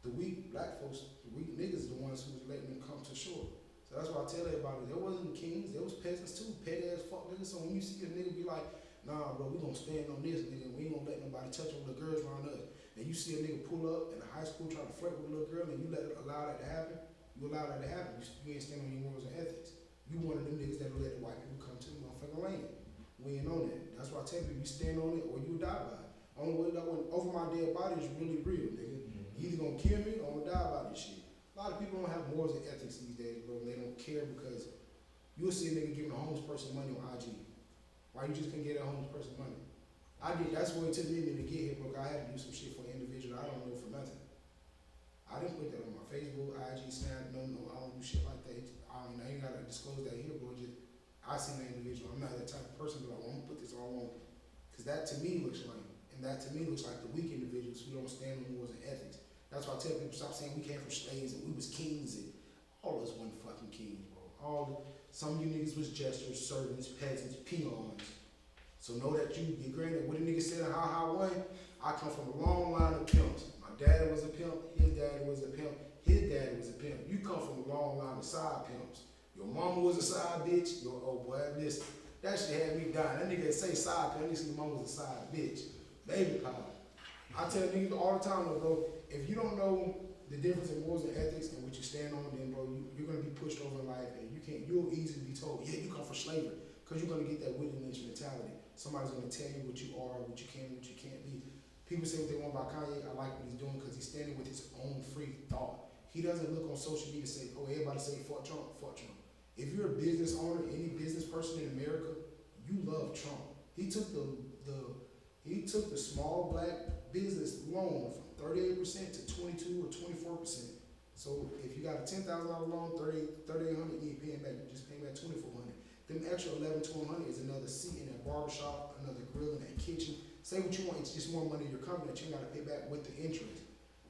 The weak black folks, the weak niggas, the ones who was letting them come to shore. So that's why I tell everybody, there wasn't kings, there was peasants too, petty ass fuck niggas. So when you see a nigga be like, nah bro, we gonna stand on this nigga, we ain't gonna let nobody touch on the girls around us. And you see a nigga pull up in a high school trying to flirt with a little girl and you allow that to happen, you allow that to happen, you ain't standing on your morals and ethics. You one of them niggas that'll let the white people come to the motherfucking land. We ain't on that. That's why I tell people, you stand on it or you die by it. Only way that went over my dead body is really real, nigga. You either gonna kill me or I'm gonna die by this shit. A lot of people don't have morals and ethics these days, bro. They don't care because you'll see a nigga giving a homeless person money on IG. Why you just couldn't get a homeless person money? That's what it took me to get here, bro. I had to do some shit for an individual I don't know for nothing. I didn't put that on my Facebook, IG, Snap, no, I don't do shit like that. I ain't gotta disclose that here, bro. Just, I see an individual. I'm not that type of person, but I'm gonna put this all on. Cause that to me looks lame. And that to me looks like the weak individuals who don't stand on morals and ethics. That's why I tell people, stop saying we came from slaves and we was kings and all of us wasn't fucking kings, bro. Some of you niggas was jesters, servants, peasants, peons. So know that you get granted what a nigga said and how I won. I come from a long line of pimps. My dad was a pimp, his daddy was a pimp, his daddy was a pimp. You come from a long line of side pimps. Your mama was a side bitch, oh boy, listen. That shit had me dying. That nigga say side pimp, nigga your mama was a side bitch. Baby power. I tell niggas all the time though, bro, if you don't know the difference in morals and ethics and what you stand on, then bro, you're gonna be pushed over in life and you'll easily be told, yeah, you come from slavery. Cause you're gonna get that Willie Lynch mentality. Somebody's gonna tell you what you are, what you can, what you can't be. People say what they want about Kanye. I like what he's doing because he's standing with his own free thought. He doesn't look on social media and say, oh, everybody say fuck Trump, fuck Trump. If you're a business owner, any business person in America, you love Trump. He took the small black business loan from 38% to 22 or 24%. So if you got a $10,000 loan, $3,800, you ain't paying back. You just paying back $2,400. Them extra $1,100 is another seat in that barbershop, another grill in that kitchen. Say what you want, it's just more money in your company that you gotta pay back with the interest.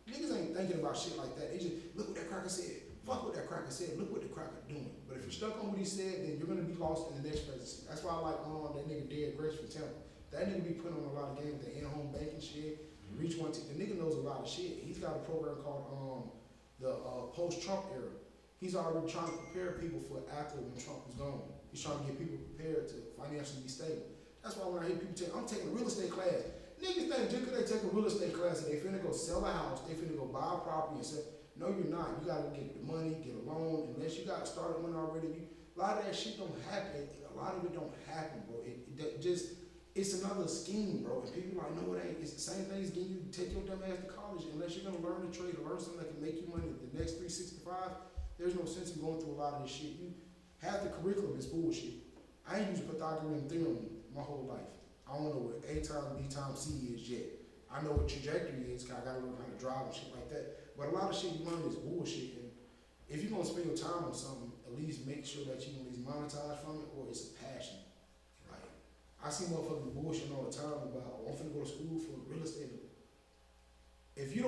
Niggas ain't thinking about shit like that. They just, look what that cracker said. Fuck what that cracker said. Look what the cracker doing. But if you're stuck on what he said, then you're gonna be lost in the next presidency. That's why I like that nigga Derek Grace from Temple. That nigga be putting on a lot of games, the in-home banking shit, the reach one, the nigga knows a lot of shit. He's got a program called the post-Trump era. He's already trying to prepare people for after when Trump was gone. He's trying to get people prepared to financially be stable. That's why when I hear people say, I'm taking a real estate class, niggas think just because they take a real estate class and they finna go sell a house, they finna go buy a property and sell. No, you're not. You gotta get the money, get a loan, unless you got started money already. A lot of that shit don't happen. A lot of it don't happen, bro. It's another scheme, bro. And people are like, no, it ain't. It's the same thing as getting you to take your dumb ass to college. Unless you're gonna learn the trade or learn something that can make you money the next 365, there's no sense in going through a lot of this shit. Half the curriculum is bullshit. I ain't used Pythagorean theorem my whole life. I don't know what A times B times C is yet. I know what trajectory is, cause I gotta learn how to drive and shit like that. But a lot of shit you learn is bullshit. And if you're gonna spend your time on something, at least make sure that you can at least monetize from it or it's a passion. Like, I see motherfuckers bullshit all the time about, I'm finna go to school for real estate. If you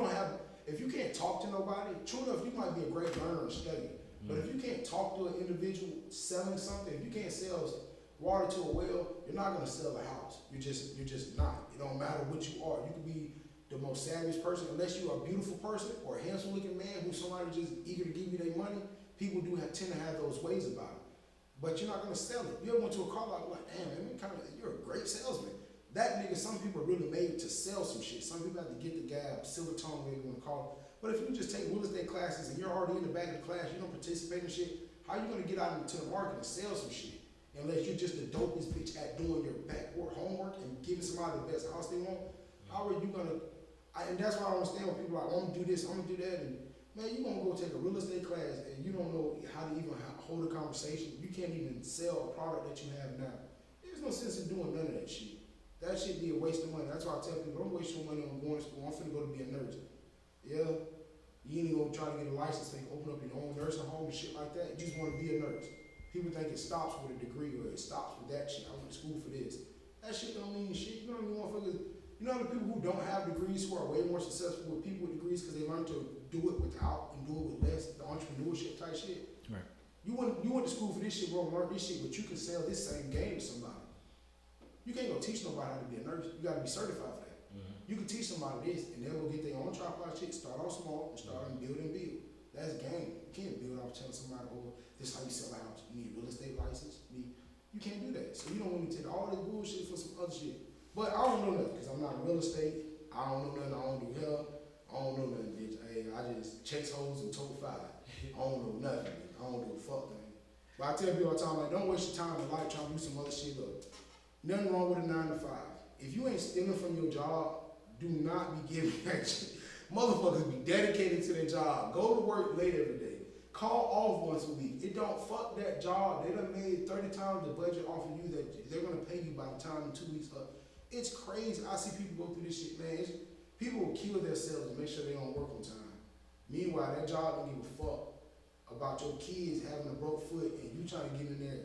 can't talk to nobody, true enough, you might be a great learner and study. But if you can't talk to an individual selling something, if you can't sell water to a well, you're not gonna sell a house. You're just not. It don't matter what you are. You could be the most savage person, unless you're a beautiful person or a handsome looking man who's somebody just eager to give you their money. People do tend to have those ways about it. But you're not gonna sell it. You ever went to a car lot like, damn, man, you're a great salesman. That nigga, some people are really made to sell some shit. Some people have to get the gab, silver tongue, whatever you wanna call it. But if you just take real estate classes and you're already in the back of the class, you don't participate in shit, how you gonna get out into the market and sell some shit? Unless you're just the dopest bitch at doing your backboard homework and giving somebody the best house they want, how are you gonna, and that's why I don't understand when people are like, I'm gonna do this, I'm gonna do that, and man, you gonna go take a real estate class and you don't know how to even hold a conversation. You can't even sell a product that you have now. There's no sense in doing none of that shit. That shit be a waste of money. That's why I tell people, don't waste your money on going to school. I'm finna go to be a nurse. Yeah, you ain't gonna try to get a license so you can open up your own nursing home and shit like that. You just wanna be a nurse. People think it stops with a degree or it stops with that shit. I went to school for this. That shit don't mean shit. You know what I mean, motherfuckers? You know the people who don't have degrees who are way more successful with people with degrees because they learn to do it without and do it with less, the entrepreneurship type shit. Right. You went to school for this shit, bro, learn this shit, but you can sell this same game to somebody. You can't go teach nobody how to be a nurse. You gotta be certified for that. Mm-hmm. You can teach somebody this and they'll go get their own tripod shit, start off small and start and build and build. That's game. You can't build off telling somebody, oh, this is how you sell a house. You need a real estate license. You can't do that. So you don't want to take all this bullshit for some other shit. But I don't know nothing because I'm not in real estate. I don't know nothing. I don't do hell. I don't know nothing, bitch. Hey, I just chase hoes and tote fire. I don't know nothing. Bitch. I don't do a fuck thing. But I tell people all the time, like, don't waste your time in life trying to do some other shit. Look, nothing wrong with a 9 to 5. If you ain't stealing from your job, do not be giving that shit. Motherfuckers be dedicated to their job. Go to work late every day. Call off once a week. It don't fuck that job. They done made 30 times the budget off of you that they're gonna pay you by the time the 2 weeks up. It's crazy. I see people go through this shit, man. People will kill themselves to make sure they don't work on time. Meanwhile, that job don't give a fuck about your kids having a broke foot and you trying to get in there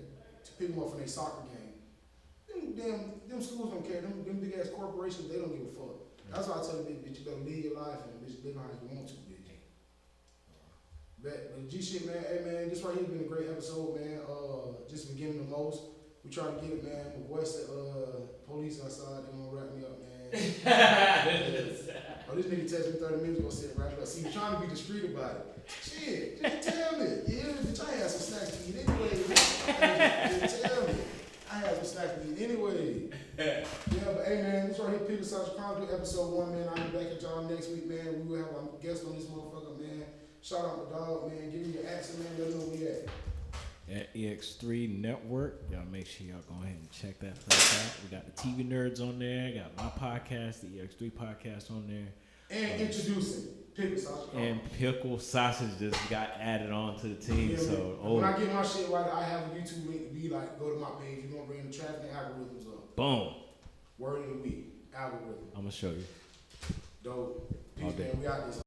to pick them up for their soccer game. Them schools don't care. Them big ass corporations, they don't give a fuck. That's why I tell them, bitch, you better live your life and bitch, live how you want to, bitch. But G shit, man. Hey, man, this right here has been a great episode, man. Just been giving the most. We try to get it, man. My boy said, police outside, they gonna wrap me up, man. Oh, this nigga texted me 30 minutes ago, said wrap it up. See, he's trying to be discreet about it. Shit, just tell me. Yeah, bitch, I had some snacks to eat anyway. Just tell me. I had some snacks to eat anyway. Yeah, but hey, man, this right here, Pickled, Chronicles, episode 1, man. I'll be back at y'all next week, man. We will have a guest on this motherfucker, man. Shout out my dog, man. Give me your accent, man. Let me know where we at. At EX3 Network. Y'all make sure y'all go ahead and check that place out. We got the TV Nerds on there. Got my podcast, the EX3 podcast on there. And introducing Pickled Sausage. And Pickle Sausage just got added on to the team. Yeah, so when I get my shit right, I have a YouTube link to be like, go to my page. You're going to bring the traffic algorithms up. Boom. Word of the week. Algorithm. I'm going to show you. Dope. All Peace, day. man. We out this.